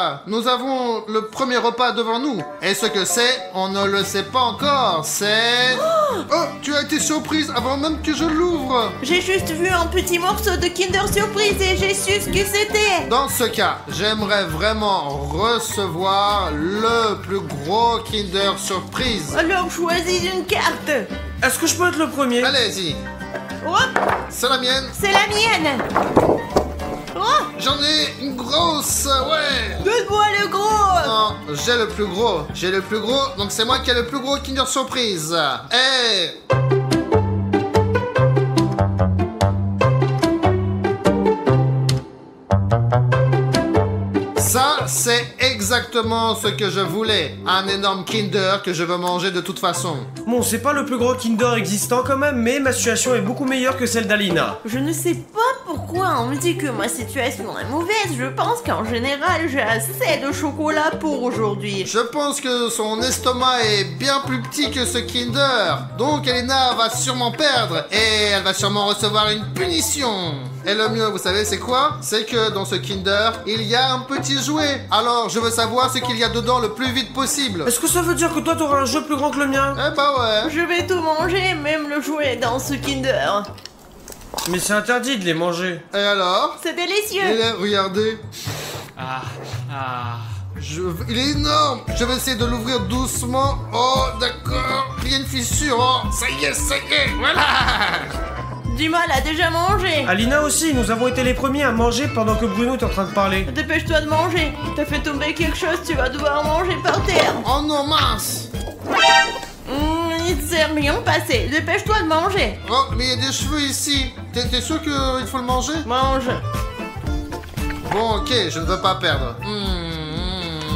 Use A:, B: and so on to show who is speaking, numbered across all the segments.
A: cas, nous avons le premier repas devant nous. Et ce que c'est, on ne le sait pas encore. C'est... Oh, tu as été surprise avant même que je l'ouvre.
B: J'ai juste vu un petit morceau de Kinder Surprise et j'ai su ce que c'était.
A: Dans ce cas, j'aimerais vraiment recevoir le plus gros Kinder Surprise.
B: Alors choisis une carte.
C: Est-ce que je peux être le premier?
A: Allez-y,
B: Hop,
A: c'est la mienne.
B: c'est la mienne. Oh,
A: J'en ai une grosse, ouais.
B: donne-moi le gros.
A: Non, j'ai le plus gros. J'ai le plus gros, donc c'est moi qui ai le plus gros Kinder Surprise. Eh, ça, c'est exactement ce que je voulais. Un énorme Kinder que je veux manger de toute façon.
C: Bon, c'est pas le plus gros Kinder existant quand même, mais ma situation est beaucoup meilleure que celle d'Alina.
B: Je ne sais pas pourquoi on me dit que ma situation est mauvaise. Je pense qu'en général, j'ai assez de chocolat pour aujourd'hui.
A: Je pense que son estomac est bien plus petit que ce Kinder. Donc Elena va sûrement perdre et elle va sûrement recevoir une punition. Et le mieux, vous savez, c'est quoi? C'est que dans ce Kinder, il y a un petit jouet. Alors, je veux savoir ce qu'il y a dedans le plus vite possible.
C: Est-ce que ça veut dire que toi t'auras un jeu plus grand que le mien?
A: Eh bah ouais.
B: Je vais tout manger, même le jouet dans ce Kinder.
C: Mais c'est interdit de les manger.
A: Et alors?
B: C'est délicieux.
A: Regardez. Il est énorme. Je vais essayer de l'ouvrir doucement. Oh, d'accord. Il y a une fissure. Oh, ça y est, voilà.
B: Dima l'a déjà mangé.
C: Alina aussi, nous avons été les premiers à manger pendant que Bruno est en train de parler.
B: Dépêche-toi de manger. T'as fait tomber quelque chose, tu vas devoir manger par terre.
A: Oh non, mince.
B: Il ne s'est rien passé. Dépêche-toi de manger.
A: Oh, mais il y a des cheveux ici. T'es sûr qu'il faut le manger?
B: Mange.
A: Bon, ok, je ne veux pas perdre.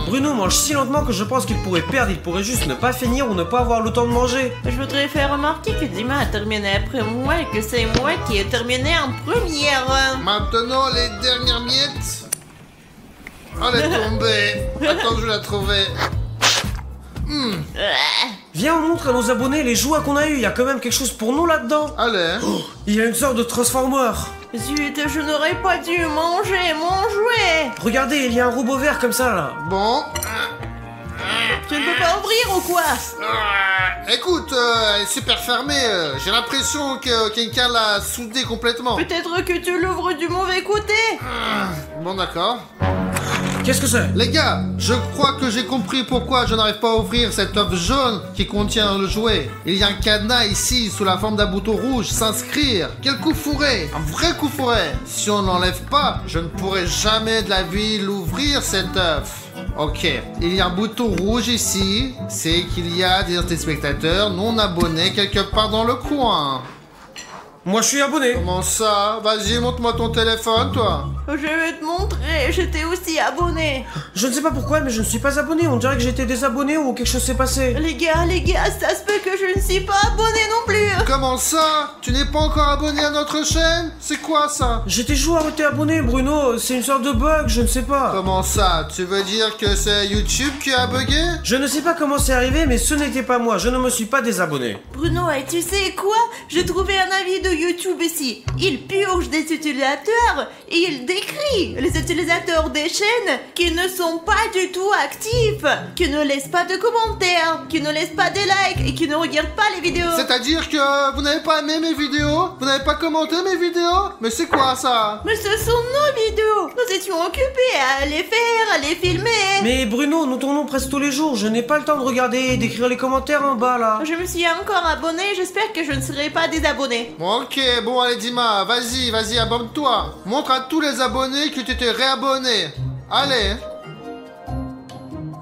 C: Bruno mange si lentement que je pense qu'il pourrait perdre, il pourrait juste ne pas finir ou ne pas avoir le temps de manger.
B: Je voudrais faire remarquer que Dima a terminé après moi et que c'est moi qui ai terminé en première.
A: Maintenant, les dernières miettes. Oh, elle est tombée. Attends, je vais la trouver.
C: Viens, on montre à nos abonnés les jouets qu'on a eu, il y a quand même quelque chose pour nous là-dedans.
A: Allez.
C: Il y a une sorte de transformer.
B: Zut, je n'aurais pas dû manger mon jouet.
C: Regardez, il y a un robot vert comme ça là.
A: Bon.
B: Tu ne peux pas ouvrir ou quoi?
A: Écoute, elle est super fermée. J'ai l'impression que quelqu'un l'a soudée complètement.
B: Peut-être que tu l'ouvres du mauvais côté.
A: Bon, d'accord.
C: Qu'est-ce que c'est?
A: Les gars, je crois que j'ai compris pourquoi je n'arrive pas à ouvrir cet œuf jaune qui contient le jouet. Il y a un cadenas ici sous la forme d'un bouton rouge, s'inscrire. Quel coup fourré! Un vrai coup fourré! Si on n'enlève pas, je ne pourrai jamais de la vie l'ouvrir cet œuf. Ok, il y a un bouton rouge ici, c'est qu'il y a des téléspectateurs non abonnés quelque part dans le coin.
C: Moi je suis abonné.
A: Comment ça? Vas-y, montre-moi ton téléphone, toi.
B: Je vais te montrer, j'étais aussi abonné.
C: Je ne sais pas pourquoi, mais je ne suis pas abonné. On dirait que j'étais désabonné ou quelque chose s'est passé.
B: Les gars, ça se peut que je ne suis pas abonné non plus.
A: Comment ça? Tu n'es pas encore abonné à notre chaîne? C'est quoi ça?
C: J'ai toujours été abonné, Bruno. C'est une sorte de bug, je ne sais pas.
A: Comment ça? Tu veux dire que c'est YouTube qui a bugué?
C: Je ne sais pas comment c'est arrivé, mais ce n'était pas moi. Je ne me suis pas désabonné.
B: Bruno, et tu sais quoi? J'ai trouvé un avis de YouTube ici. Il purge des utilisateurs et il décrit les utilisateurs des chaînes qui ne sont pas du tout actifs, qui ne laissent pas de commentaires, qui ne laissent pas de likes et qui ne regardent pas les vidéos.
A: C'est-à-dire que vous n'avez pas aimé mes vidéos? Vous n'avez pas commenté mes vidéos? Mais c'est quoi ça?
B: Mais ce sont nos vidéos. Nous étions occupés à les faire, à les filmer.
C: Mais Bruno, nous tournons presque tous les jours. Je n'ai pas le temps de regarder et d'écrire les commentaires en bas là.
B: Je me suis encore abonné, j'espère que je ne serai pas désabonné.
A: Ok, bon allez Dima, vas-y, abonne-toi. Montre à tous les abonnés que tu t'es réabonné. Allez.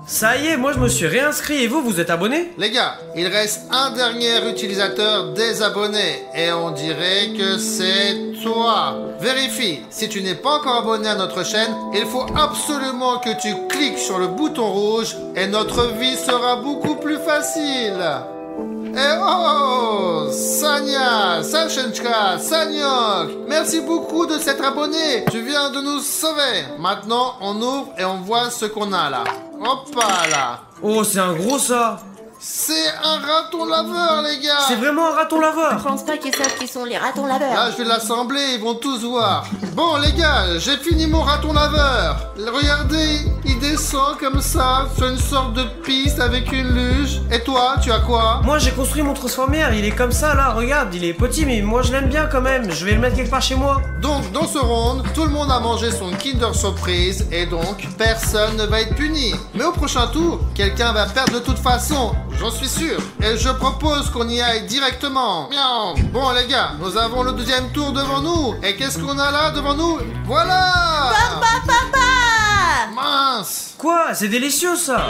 C: Ça y est, moi je me suis réinscrit et vous êtes abonné?
A: Les gars, il reste un dernier utilisateur désabonné et on dirait que c'est toi. Vérifie, si tu n'es pas encore abonné à notre chaîne, il faut absolument que tu cliques sur le bouton rouge et notre vie sera beaucoup plus facile. Et oh, Sanya, Sachenchka, Sanyok, merci beaucoup de s'être abonné. Tu viens de nous sauver. Maintenant, on ouvre et on voit ce qu'on a là. Hop là.
C: Oh, c'est un gros ça.
A: C'est un raton laveur, les gars.
C: C'est vraiment un raton
B: Je
C: laveur.
B: pense pas qu'ils savent qui sont les ratons
A: Là,
B: laveurs.
A: je vais l'assembler, ils vont tous voir. Bon, les gars, j'ai fini mon raton laveur. Regardez, il descend comme ça, sur une sorte de piste avec une luge. Et toi, tu as quoi?
C: Moi j'ai construit mon transformère, il est comme ça là, regarde, il est petit mais moi je l'aime bien quand même, je vais le mettre quelque part chez moi.
A: Donc, dans ce round, tout le monde a mangé son Kinder Surprise et donc, personne ne va être puni. Mais au prochain tour, quelqu'un va perdre de toute façon, j'en suis sûr. Et je propose qu'on y aille directement. Miaou. Bon, les gars, nous avons le deuxième tour devant nous. Et qu'est-ce qu'on a là devant nous? Voilà!
B: Papa!
A: Mince!
C: Quoi? C'est délicieux ça.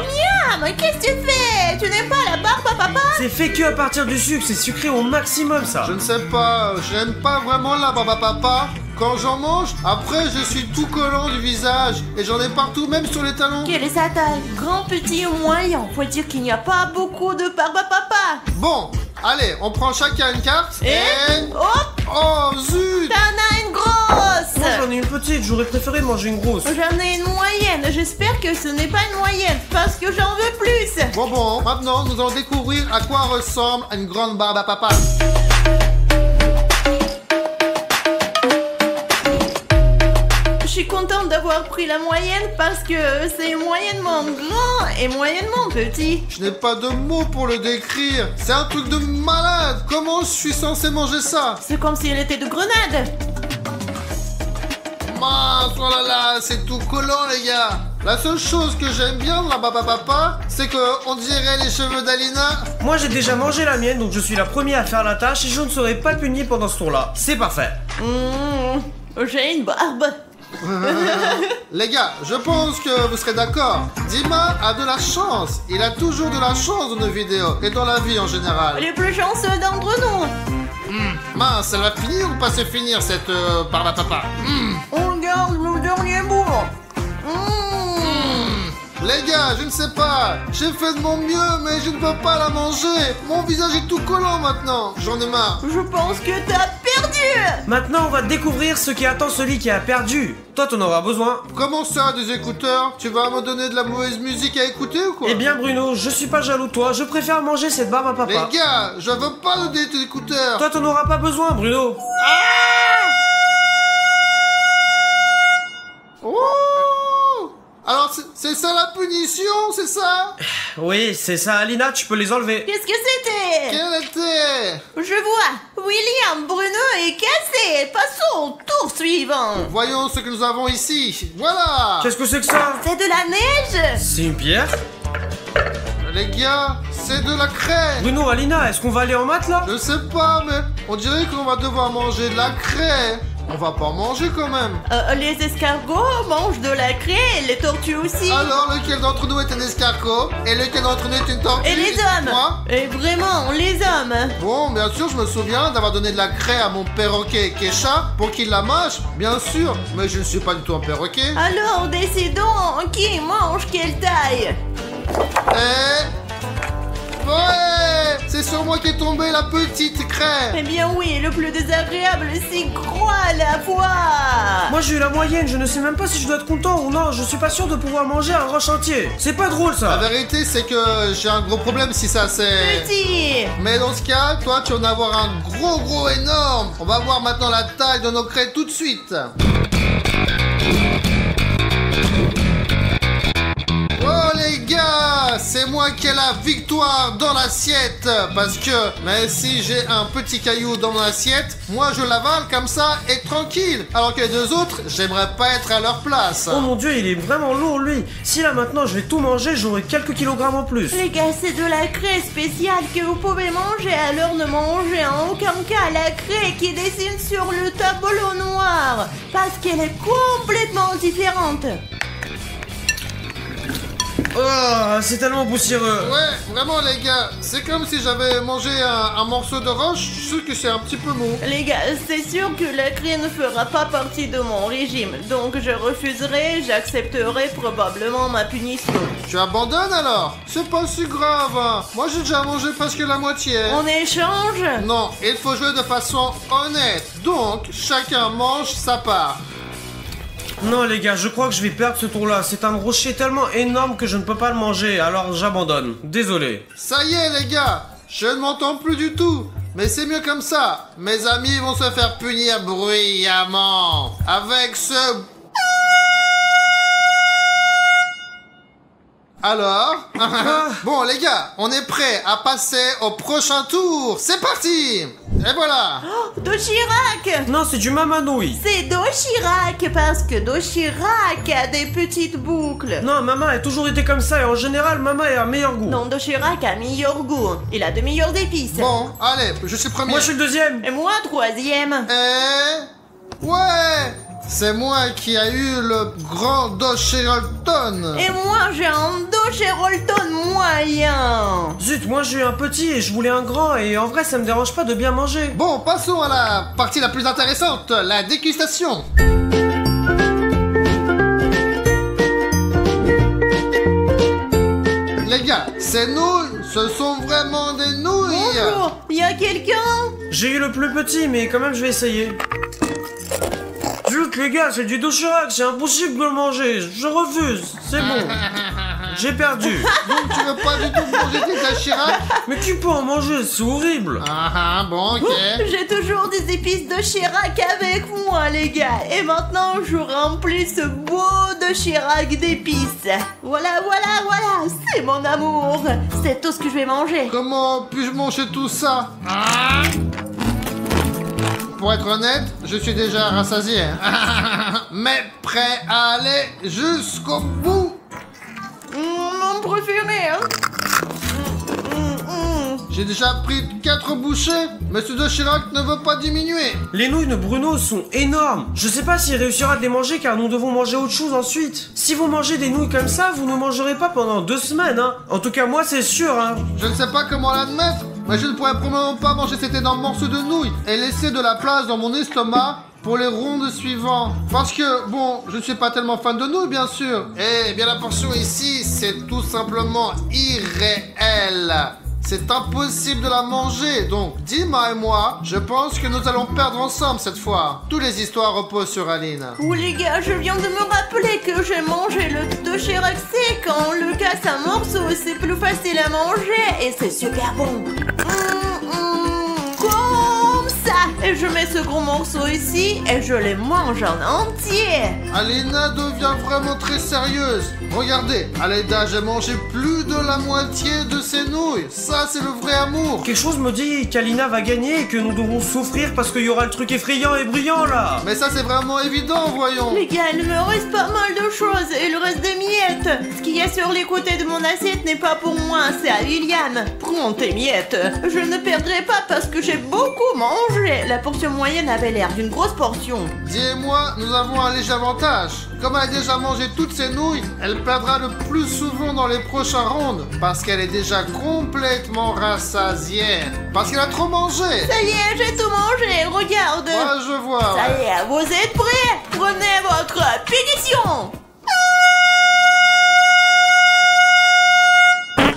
B: Ah, mais qu'est-ce que tu fais? Tu n'aimes pas la barbe à papa?
C: C'est fait que à partir du sucre, c'est sucré au maximum ça.
A: Je ne sais pas, j'aime pas vraiment la barbe à papa. Quand j'en mange, après je suis tout collant du visage et j'en ai partout, même sur les talons.
B: Quelle est sa taille? Grand, petit ou moyen? Faut dire qu'il n'y a pas beaucoup de barbe à papa.
A: Bon, allez, on prend chacun une carte et...
B: Hop!
A: Oh zut!
B: T'en as une grosse!
C: Moi j'en ai une petite, j'aurais préféré manger une grosse.
B: J'en ai une moyenne. J'espère que ce n'est pas une moyenne parce que j'en veux plus.
A: Bon, maintenant nous allons découvrir à quoi ressemble une grande barbe à papa.
B: Je suis contente d'avoir pris la moyenne parce que c'est moyennement grand et moyennement petit.
A: Je n'ai pas de mots pour le décrire. C'est un truc de malade. Comment je suis censé manger ça?
B: C'est comme si elle était de grenade.
A: Mince, oh là là, c'est tout collant les gars. La seule chose que j'aime bien de la barbe à papa, c'est que on dirait les cheveux d'Alina.
C: Moi j'ai déjà mangé la mienne donc je suis la première à faire la tâche et je ne serai pas puni pendant ce tour là. C'est parfait.
B: J'ai une barbe.
A: Les gars, je pense que vous serez d'accord. Dima a de la chance. Il a toujours de la chance dans nos vidéos et dans la vie en général.
B: Les plus chanceux d'entre nous.
A: Mince, elle va finir ou pas se finir cette barbe à papa?
B: On garde le dernier bout.
A: Les gars, je ne sais pas. J'ai fait de mon mieux, mais je ne peux pas la manger. Mon visage est tout collant maintenant. J'en ai marre.
B: Je pense que t'as perdu.
C: Maintenant on va découvrir ce qui attend celui qui a perdu. Toi t'en auras besoin.
A: Comment ça, des écouteurs? Tu vas me donner de la mauvaise musique à écouter ou quoi?
C: Eh bien Bruno, je suis pas jaloux de toi, je préfère manger cette barbe à papa.
A: Les gars, je veux pas de des écouteurs.
C: Toi t'en auras pas besoin Bruno.
A: Oh! Alors, c'est ça la punition, c'est ça?
C: Oui, c'est ça Alina, tu peux les enlever.
B: Qu'est-ce que c'était?
A: Quelle était?
B: Je vois. William Bruno est cassé. Passons au tour suivant.
A: Voyons ce que nous avons ici. Voilà!
C: Qu'est-ce que c'est que ça?
B: C'est de la neige.
C: C'est une pierre?
A: Les gars, c'est de la craie.
C: Bruno, Alina, est-ce qu'on va aller en maths là?
A: Je sais pas, mais on dirait qu'on va devoir manger de la craie. On va pas en manger quand même.
B: Les escargots mangent de la craie, les tortues aussi.
A: Alors, lequel d'entre nous est un escargot? Et lequel d'entre nous est une tortue?
B: Et les hommes.
A: Moi?
B: Et vraiment, les hommes.
A: Bon, bien sûr, je me souviens d'avoir donné de la craie à mon perroquet Kesha pour qu'il la mâche, bien sûr. Mais je ne suis pas du tout un perroquet.
B: Alors, décidons qui mange quelle taille.
A: Ouais! C'est sur moi qu'est tombée la petite craie.
B: Eh bien oui, le plus désagréable, c'est gros à la fois.
C: Moi j'ai eu la moyenne, je ne sais même pas si je dois être content ou non, je suis pas sûr de pouvoir manger un roche entier. C'est pas drôle
A: La
C: ça.
A: vérité, c'est que j'ai un gros problème si ça c'est...
B: Petit.
A: Mais dans ce cas, toi, tu vas en avoir un gros énorme. On va voir maintenant la taille de nos craies tout de suite. Oh les gars, c'est moi qui ai la victoire dans l'assiette. Parce que même si j'ai un petit caillou dans mon assiette, moi je l'avale comme ça et tranquille. Alors que les deux autres, j'aimerais pas être à leur place.
C: Oh mon dieu, il est vraiment lourd lui. Si là maintenant je vais tout manger, j'aurai quelques kilogrammes en plus.
B: Les gars, c'est de la craie spéciale que vous pouvez manger, alors ne mangez en aucun cas la craie qui dessine sur le tableau noir, parce qu'elle est complètement différente.
C: Oh, c'est tellement poussiéreux.
A: Ouais, vraiment les gars, c'est comme si j'avais mangé un morceau de roche, je suis sûr que c'est un petit peu mou.
B: Les gars, c'est sûr que la craie ne fera pas partie de mon régime, donc je refuserai, j'accepterai probablement ma punition.
A: Tu abandonnes alors? C'est pas si grave, hein. Moi j'ai déjà mangé presque la moitié.
B: On échange?
A: Non, il faut jouer de façon honnête. Donc, chacun mange sa part.
C: Non les gars, je crois que je vais perdre ce tour-là. C'est un rocher tellement énorme que je ne peux pas le manger, alors j'abandonne. Désolé.
A: Ça y est les gars, je ne m'entends plus du tout. Mais c'est mieux comme ça. Mes amis vont se faire punir bruyamment. Avec ce... Alors Bon les gars, on est prêts à passer au prochain tour. C'est parti. Et voilà.
B: Oh, Dochirac!
C: Non, c'est du mamanouille.
B: C'est Dochirac parce que Dochirac a des petites boucles.
C: Non, maman a toujours été comme ça et en général, maman a un meilleur goût.
B: Non, Dochirac a meilleur goût. Il a de meilleures épices.
A: Bon, allez, je suis premier.
C: Moi je suis le deuxième.
B: Et moi, troisième.
A: Ouais, c'est moi qui a eu le grand Dochirolton.
B: Et moi, j'ai un Dochirolton moyen.
C: Zut, moi j'ai eu un petit et je voulais un grand et en vrai ça me dérange pas de bien manger.
A: Bon, passons à la partie la plus intéressante, la dégustation. Les gars, ces nouilles, ce sont vraiment des nouilles.
B: Bonjour, y a quelqu'un?
C: J'ai eu le plus petit mais quand même je vais essayer. Zut les gars, c'est du Dochirac, c'est impossible de le manger, je refuse, c'est bon. J'ai perdu.
A: Donc tu veux pas du tout manger tes Dochirac?
C: Mais qui peut en manger, c'est horrible.
A: Ah bon, ok.
B: J'ai toujours des épices Dochirac avec moi, les gars. Et maintenant, je remplis ce beau Dochirac d'épices. Voilà, voilà, voilà. C'est mon amour. C'est tout ce que je vais manger.
A: Comment puis-je manger tout ça? Pour être honnête, je suis déjà rassasié. Mais prêt à aller jusqu'au bout.
B: Mon préféré, hein.
A: J'ai déjà pris 4 bouchées. Monsieur Dochirac ne veut pas diminuer.
C: Les nouilles de Bruno sont énormes. Je sais pas s'il réussira à les manger car nous devons manger autre chose ensuite. Si vous mangez des nouilles comme ça, vous ne mangerez pas pendant 2 semaines, hein. En tout cas, moi, c'est sûr, hein.
A: Je ne sais pas comment l'admettre, mais je ne pourrais probablement pas manger cet énorme morceau de nouilles et laisser de la place dans mon estomac pour les rondes suivantes. Parce que, bon, je ne suis pas tellement fan de nouilles, bien sûr. Eh bien, la portion ici, c'est tout simplement irréel. C'est impossible de la manger, donc Dima et moi, je pense que nous allons perdre ensemble cette fois. Toutes les histoires reposent sur Aline.
B: Oh les gars, je viens de me rappeler que j'ai mangé le Dochirac sec. Quand on le casse en morceaux, c'est plus facile à manger et c'est super bon. Comme ça. Et je mets ce gros morceau ici et je les mange en entier.
A: Alina devient vraiment très sérieuse. Regardez, à Aleda, j'ai mangé plus de la moitié de ses nouilles. Ça, c'est le vrai amour.
C: Quelque chose me dit qu'Alina va gagner et que nous devons souffrir parce qu'il y aura le truc effrayant et brillant là.
A: Mais ça, c'est vraiment évident, voyons.
B: Les gars, il me reste pas mal de choses et il reste des miettes. Ce qu'il y a sur les côtés de mon assiette n'est pas pour moi, c'est à William. Prends tes miettes. Je ne perdrai pas parce que j'ai beaucoup mangé. La portion moyenne avait l'air d'une grosse portion.
A: Dis et moi, nous avons un léger avantage. Comme elle a déjà mangé toutes ses nouilles, elle perdra le plus souvent dans les prochains rounds parce qu'elle est déjà complètement rassasiée. Parce qu'elle a trop mangé.
B: Ça y est, j'ai tout mangé, regarde.
A: Ouais, je vois.
B: Ça y est, vous êtes prêts? Prenez votre punition.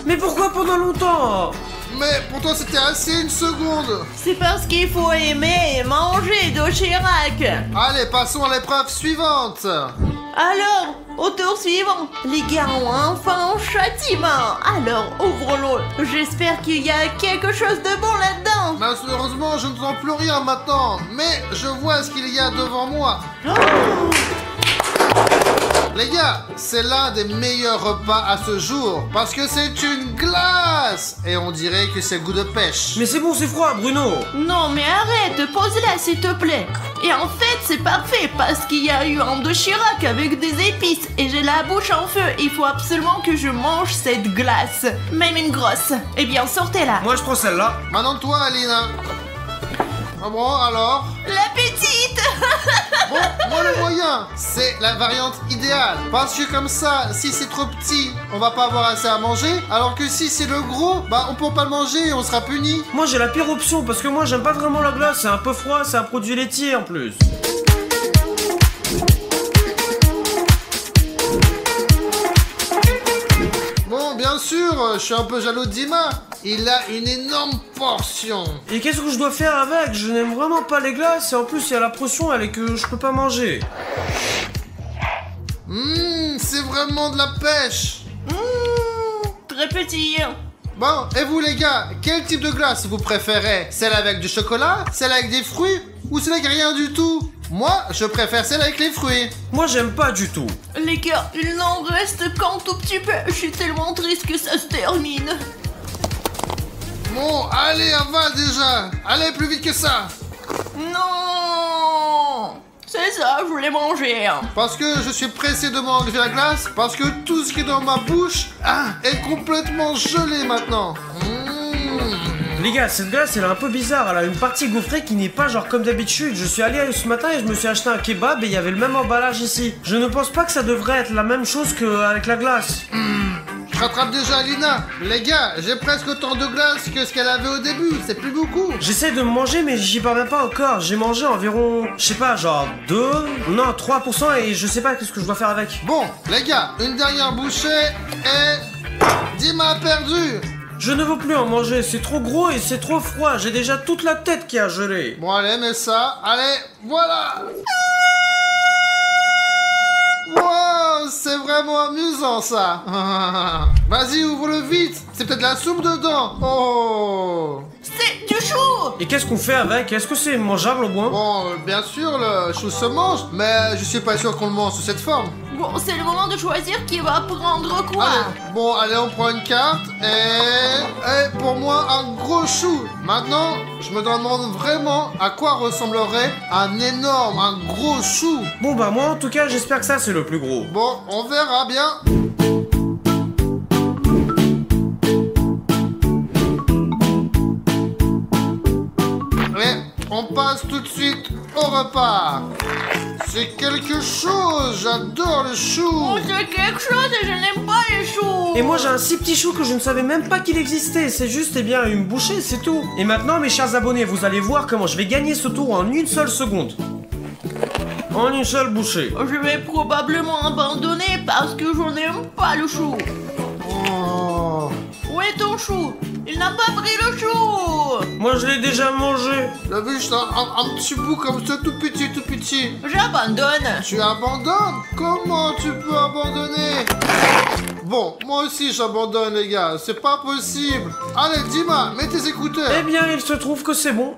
C: Mais pourquoi pendant longtemps?
A: Mais pour toi, c'était assez une seconde.
B: C'est parce qu'il faut aimer et manger Dochirac.
A: Allez, passons à l'épreuve suivante.
B: Alors, au tour suivant, les gars ont enfin un châtiment. Alors, ouvrons-le. J'espère qu'il y a quelque chose de bon là-dedans.
A: Malheureusement, je ne sens plus rien maintenant. Mais je vois ce qu'il y a devant moi. Les gars, c'est l'un des meilleurs repas à ce jour parce que c'est une glace et on dirait que c'est goût de pêche.
C: Mais c'est bon, c'est froid, Bruno.
B: Non, mais arrête, pose-la s'il te plaît. Et en fait, c'est parfait parce qu'il y a eu un Dochirac avec des épices et j'ai la bouche en feu. Il faut absolument que je mange cette glace, même une grosse. Eh bien, sortez-la.
C: Moi, je prends celle-là.
A: Maintenant toi, Alina. Ah bon, alors?
B: La petite.
A: Bon, moi le moyen, c'est la variante idéale. Parce que comme ça, si c'est trop petit, on va pas avoir assez à manger. Alors que si c'est le gros, bah on peut pas le manger et on sera puni.
C: Moi, j'ai la pire option parce que moi, j'aime pas vraiment la glace. C'est un peu froid, c'est un produit laitier en plus.
A: Bon, bien sûr, je suis un peu jaloux de Dima. Il a une énorme portion.
C: Et qu'est-ce que je dois faire avec? Je n'aime vraiment pas les glaces et en plus, il y a la portion, elle est que je peux pas manger.
A: C'est vraiment de la pêche.
B: Très petit.
A: Bon, et vous les gars, quel type de glace vous préférez? Celle avec du chocolat? Celle avec des fruits? Ou celle avec rien du tout? Moi, je préfère celle avec les fruits.
C: Moi, j'aime pas du tout.
B: Les gars, il n'en reste qu'un tout petit peu. Je suis tellement triste que ça se termine.
A: Bon, allez, avale déjà. Allez, plus vite que ça.
B: Non! C'est ça, je voulais manger.
A: Parce que je suis pressé de manger la glace. Parce que tout ce qui est dans ma bouche est complètement gelé maintenant.
C: Les gars, cette glace, elle est un peu bizarre. Elle a une partie gaufrée qui n'est pas genre comme d'habitude. Je suis allé ce matin et je me suis acheté un kebab et il y avait le même emballage ici. Je ne pense pas que ça devrait être la même chose qu'avec la glace.
A: Je rattrape déjà Alina. Les gars, j'ai presque autant de glace que ce qu'elle avait au début. C'est plus beaucoup.
C: J'essaie de manger mais j'y parviens pas encore. J'ai mangé environ, je sais pas, genre 3% et je sais pas qu'est-ce que je dois faire avec.
A: Bon, les gars, une dernière bouchée et... Dima a perdu.
C: Je ne veux plus en manger, c'est trop gros et c'est trop froid. J'ai déjà toute la tête qui a gelé.
A: Bon, allez, mets ça. Allez, voilà. Wow, c'est vraiment amusant ça. Vas-y, ouvre-le vite. C'est peut-être la soupe dedans. Oh.
B: C'est du chou!
C: Et qu'est-ce qu'on fait avec? Est-ce que c'est mangeable au moins?
A: Bon, bien sûr, le chou se mange, mais je suis pas sûr qu'on le mange sous cette forme.
B: Bon, c'est le moment de choisir qui va prendre quoi.
A: Allez, bon, allez, on prend une carte et pour moi, un gros chou. Maintenant, je me demande vraiment à quoi ressemblerait un gros chou.
C: Bon bah moi en tout cas j'espère que ça c'est le plus gros.
A: Bon, on verra bien. On passe tout de suite au repas. C'est quelque chose, j'adore le chou.
B: Oh, c'est quelque chose et je n'aime pas les choux.
C: Et moi j'ai un si petit chou que je ne savais même pas qu'il existait. C'est juste une bouchée, c'est tout. Et maintenant mes chers abonnés, vous allez voir comment je vais gagner ce tour en une seule seconde. En une seule bouchée.
B: Je vais probablement abandonner parce que je n'aime pas le chou.
A: Oh.
B: Où est ton chou? Il n'a pas pris le chou.
C: Moi je l'ai déjà mangé.
A: T'as vu, c'est un petit bout comme ça, tout petit.
B: J'abandonne.
A: Tu abandonnes? Comment tu peux abandonner? Bon, moi aussi j'abandonne les gars, c'est pas possible. Allez, Dima, mets tes écouteurs.
C: Eh bien il se trouve que c'est bon.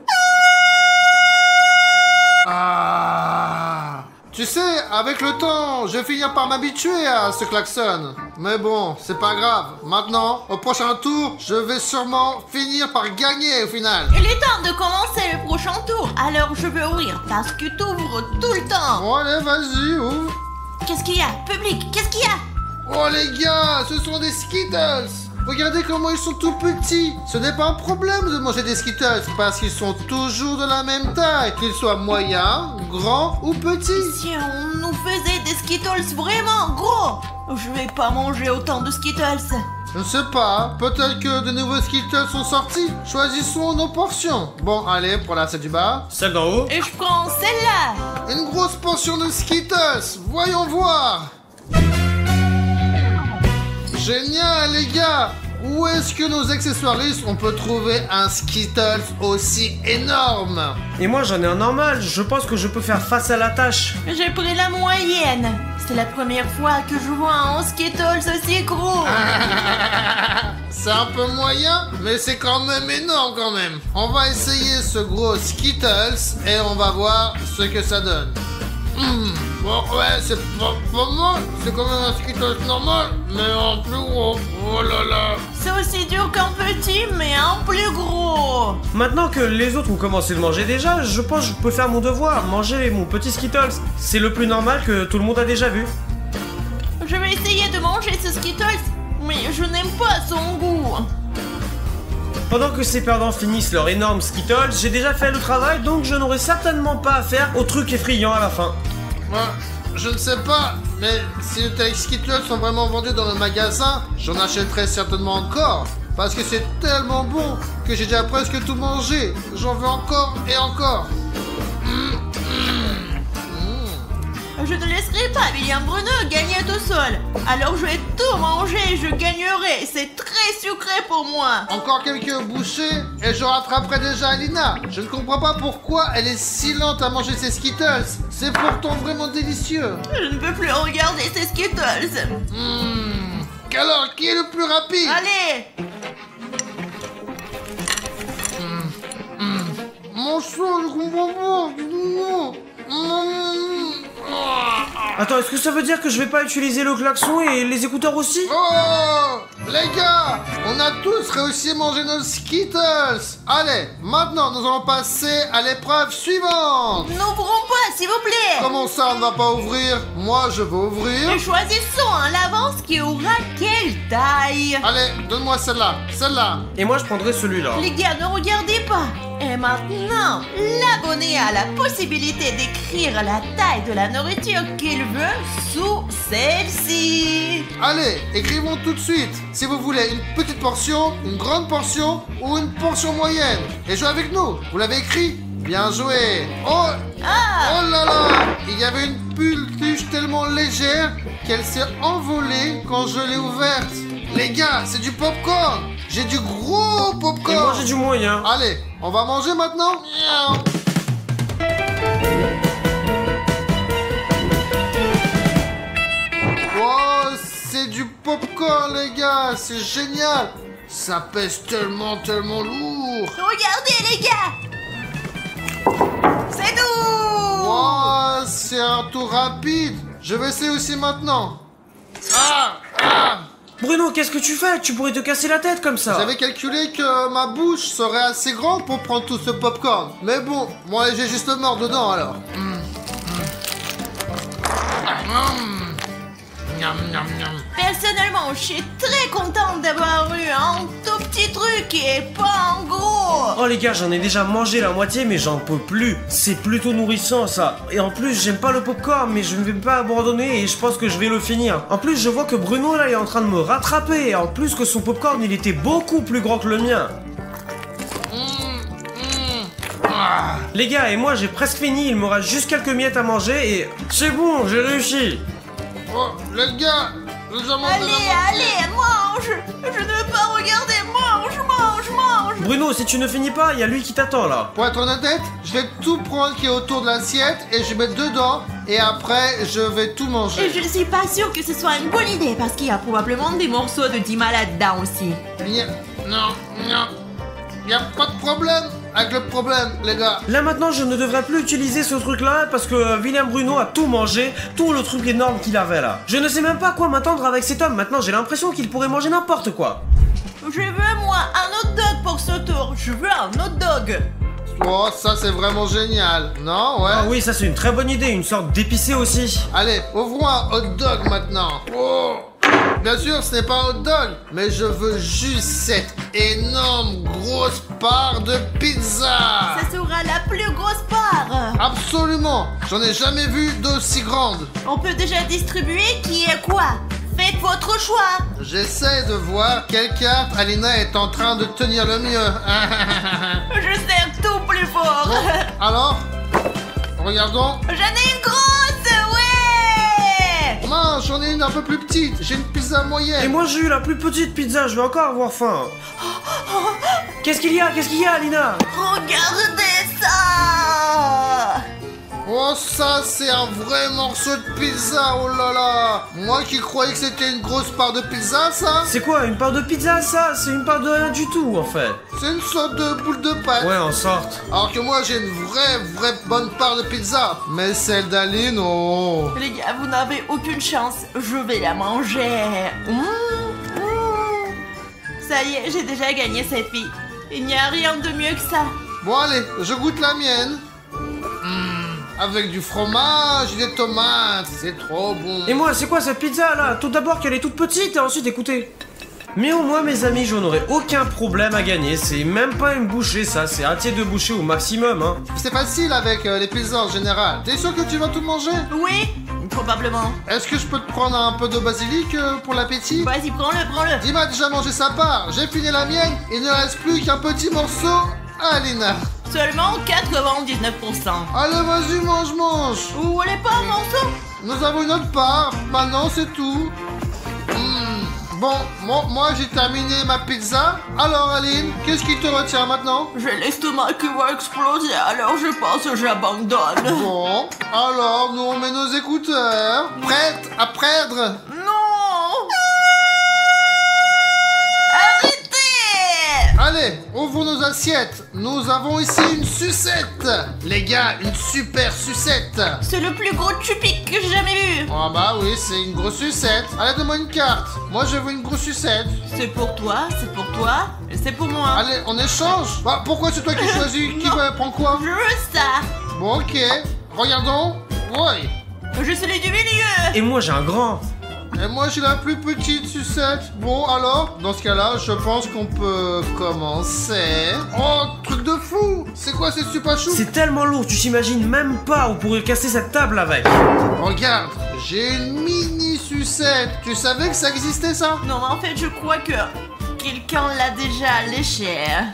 A: Ah. Tu sais, avec le temps, je vais finir par m'habituer à ce klaxon. Mais bon, c'est pas grave. Maintenant, au prochain tour, je vais sûrement finir par gagner au final.
B: Il est temps de commencer le prochain tour. Alors je vais ouvrir parce que tu ouvres tout le temps.
A: Bon, allez, vas-y, ouvre.
B: Qu'est-ce qu'il y a? Public, qu'est-ce qu'il y a?
A: Oh les gars, ce sont des Skittles. Regardez comment ils sont tout petits. Ce n'est pas un problème de manger des Skittles parce qu'ils sont toujours de la même taille, qu'ils soient moyens, grands ou petits.
B: Si on nous faisait des Skittles vraiment gros, je vais pas manger autant de Skittles.
A: Je ne sais pas, peut-être que de nouveaux Skittles sont sortis. Choisissons nos portions. Bon, allez, pour la celle du bas.
C: Celle d'en haut.
B: Et je prends celle-là.
A: Une grosse portion de Skittles. Voyons voir. Génial, les gars. Où est-ce que nos accessoiristes on peut trouver un Skittles aussi énorme?
C: Et moi j'en ai un normal, je pense que je peux faire face à la tâche.
B: J'ai pris la moyenne. C'est la première fois que je vois un Skittles aussi gros.
A: C'est un peu moyen, mais c'est quand même énorme quand même. On va essayer ce gros Skittles et on va voir ce que ça donne. Bon, ouais, c'est pas mal. C'est quand même un Skittles normal, mais en plus gros. Oh là là.
B: C'est aussi dur qu'un petit, mais un plus gros.
C: Maintenant que les autres ont commencé de manger déjà, je pense que je peux faire mon devoir, manger mon petit Skittles. C'est le plus normal que tout le monde a déjà vu.
B: Je vais essayer de manger ce Skittles, mais je n'aime pas son goût.
C: Pendant que ces perdants finissent leur énorme Skittles, j'ai déjà fait le travail, donc je n'aurai certainement pas affaire au truc effrayant à la fin.
A: Moi, je ne sais pas, mais si les tels Skittles sont vraiment vendus dans le magasin, j'en achèterai certainement encore. Parce que c'est tellement bon que j'ai déjà presque tout mangé. J'en veux encore et encore.
B: Je ne laisserai pas William Bruno gagner tout seul. Alors je vais tout manger, je gagnerai. C'est très sucré pour moi.
A: Encore quelques bouchées et je rattraperai déjà Alina. Je ne comprends pas pourquoi elle est si lente à manger ses Skittles. C'est pourtant vraiment délicieux.
B: Je ne peux plus regarder ces Skittles.
A: Alors, qui est le plus rapide?
B: Allez.
A: Mon sang, je comprends pas.
C: Attends, est-ce que ça veut dire que je vais pas utiliser le klaxon et les écouteurs aussi?
A: Oh, les gars, on a tous réussi à manger nos Skittles. Allez, maintenant nous allons passer à l'épreuve suivante.
B: N'ouvrons pas, s'il vous plaît.
A: Comment ça, on ne va pas ouvrir? Moi, je veux ouvrir.
B: Et choisissons à l'avance qui aura quelle taille.
A: Allez, donne-moi celle-là, celle-là.
C: Et moi je prendrai celui-là.
B: Les gars, ne regardez pas. Et maintenant, l'abonné a la possibilité d'écrire la taille de la nourriture qu'il veut sous celle-ci.
A: Allez, écrivons tout de suite si vous voulez une petite portion, une grande portion ou une portion moyenne. Et jouez avec nous, vous l'avez écrit? Bien joué. Oh, oh là là, il y avait une peluche tellement légère qu'elle s'est envolée quand je l'ai ouverte. Les gars, c'est du popcorn. J'ai du gros popcorn.
C: Et moi j'ai du moyen.
A: Allez, on va manger maintenant. Wow, c'est du popcorn, les gars. C'est génial. Ça pèse tellement lourd.
B: Regardez, les gars. C'est tout.
A: Wow, c'est un tour rapide. Je vais essayer aussi maintenant.
C: Bruno, qu'est-ce que tu fais? Tu pourrais te casser la tête comme ça.
A: J'avais calculé que ma bouche serait assez grande pour prendre tout ce popcorn. Mais bon, moi j'ai juste mort dedans alors.
B: Personnellement, je suis très contente d'avoir eu un tout petit truc et pas un gros.
C: Oh les gars, j'en ai déjà mangé la moitié mais j'en peux plus. C'est plutôt nourrissant ça. Et en plus, j'aime pas le popcorn mais je ne vais pas abandonner et je pense que je vais le finir. En plus, je vois que Bruno là est en train de me rattraper. Et en plus que son popcorn il était beaucoup plus grand que le mien. Les gars, et moi j'ai presque fini, il me reste juste quelques miettes à manger et c'est bon, j'ai réussi.
A: Oh, les gars, nous avons
B: Allez, mange. Je ne veux pas regarder, mange.
C: Bruno, si tu ne finis pas, il y a lui qui t'attend là.
A: Pour être honnête, je vais tout prendre qui est autour de l'assiette et je vais mettre dedans et après je vais tout manger.
B: Et je ne suis pas sûre que ce soit une bonne idée parce qu'il y a probablement des morceaux de Dima là-dedans aussi.
A: Non, il n'y a pas de problème avec le problème, les gars.
C: Là maintenant, je ne devrais plus utiliser ce truc là parce que William Bruno a tout mangé, tout le truc énorme qu'il avait là. Je ne sais même pas quoi m'attendre avec cet homme. Maintenant, j'ai l'impression qu'il pourrait manger n'importe quoi.
B: Je veux moi un hot dog pour ce tour. Je veux un hot dog.
A: Oh, ça c'est vraiment génial. Non, ouais.
C: Ah oui, ça c'est une très bonne idée, une sorte d'épicé aussi.
A: Allez, ouvrons un hot dog maintenant. Oh. Bien sûr, ce n'est pas un hot dog, mais je veux juste cette énorme grosse part de pizza.
B: Ça sera la plus grosse part.
A: Absolument. J'en ai jamais vu d'aussi grande.
B: On peut déjà distribuer qui est quoi. Faites votre choix.
A: J'essaie de voir quelle carte Alina est en train de tenir le mieux.
B: Je serre tout plus fort.
A: Alors, regardons.
B: J'en ai une grosse, ouais.
A: Mince, j'en ai une un peu plus petite. J'ai une pizza
C: Et
A: moyenne.
C: moi j'ai eu la plus petite pizza, je vais encore avoir faim. Qu'est-ce qu'il y a, Alina?
B: Regardez ça.
A: Oh, ça c'est un vrai morceau de pizza. Oh là là. Moi qui croyais que c'était une grosse part de pizza, ça.
C: C'est quoi, une part de pizza ça? C'est une part de rien du tout en fait.
A: C'est une sorte de boule de pâte.
C: Ouais, en sorte.
A: Alors que moi j'ai une vraie bonne part de pizza. Mais celle d'Aline, oh.
B: Les gars, vous n'avez aucune chance. Je vais la manger. Ça y est, j'ai déjà gagné cette fille. Il n'y a rien de mieux que ça.
A: Bon allez, je goûte la mienne. Avec du fromage et des tomates, c'est trop bon.
C: Et moi, c'est quoi cette pizza là? Tout d'abord qu'elle est toute petite et ensuite écoutez. Mais au moins mes amis, je n'aurai aucun problème à gagner. C'est même pas une bouchée ça, c'est un tiers de bouchée au maximum hein.
A: C'est facile avec les pizzas en général. T'es sûr que tu vas tout manger?
B: Oui, probablement.
A: Est-ce que je peux te prendre un peu de basilic pour l'appétit?
B: Vas-y, prends-le.
A: Dima a déjà mangé sa part, j'ai fini la mienne, il ne reste plus qu'un petit morceau à Alina.
B: Seulement 99%.
A: Allez, vas-y, mange.
B: Vous voulez pas un morceau?
A: nous avons une autre part. Maintenant, c'est tout. Bon, moi j'ai terminé ma pizza. Alors Aline, qu'est-ce qui te retient maintenant?
B: J'ai l'estomac qui va exploser, alors je pense que j'abandonne.
A: Bon, alors nous on met nos écouteurs. Prête à perdre?
B: Non! Arrêtez!
A: Allez, ouvrons nos assiettes. Nous avons ici une sucette. Les gars, une super sucette.
B: C'est le plus gros chupic que j'ai jamais vu.
A: Ah bah oui, c'est une grosse sucette. Allez, donne-moi une carte. Moi, je veux une grosse sucette.
B: C'est pour toi, et c'est pour moi.
A: Allez, on échange. Bah, pourquoi c'est toi qui choisis? Qui va prendre quoi?
B: Je veux ça.
A: Bon, ok. Regardons. Ouais.
B: Je suis celui du milieu.
C: Et moi j'ai un grand.
A: Et moi, j'ai la plus petite sucette. Bon, alors, dans ce cas-là, je pense qu'on peut commencer. Oh, truc de fou. C'est quoi cette super chou?
C: C'est tellement lourd, tu t'imagines même pas, on pourrait casser cette table avec.
A: Regarde, j'ai une mini sucette. Tu savais que ça existait, ça?
B: Non, mais en fait, je crois que quelqu'un l'a déjà léché.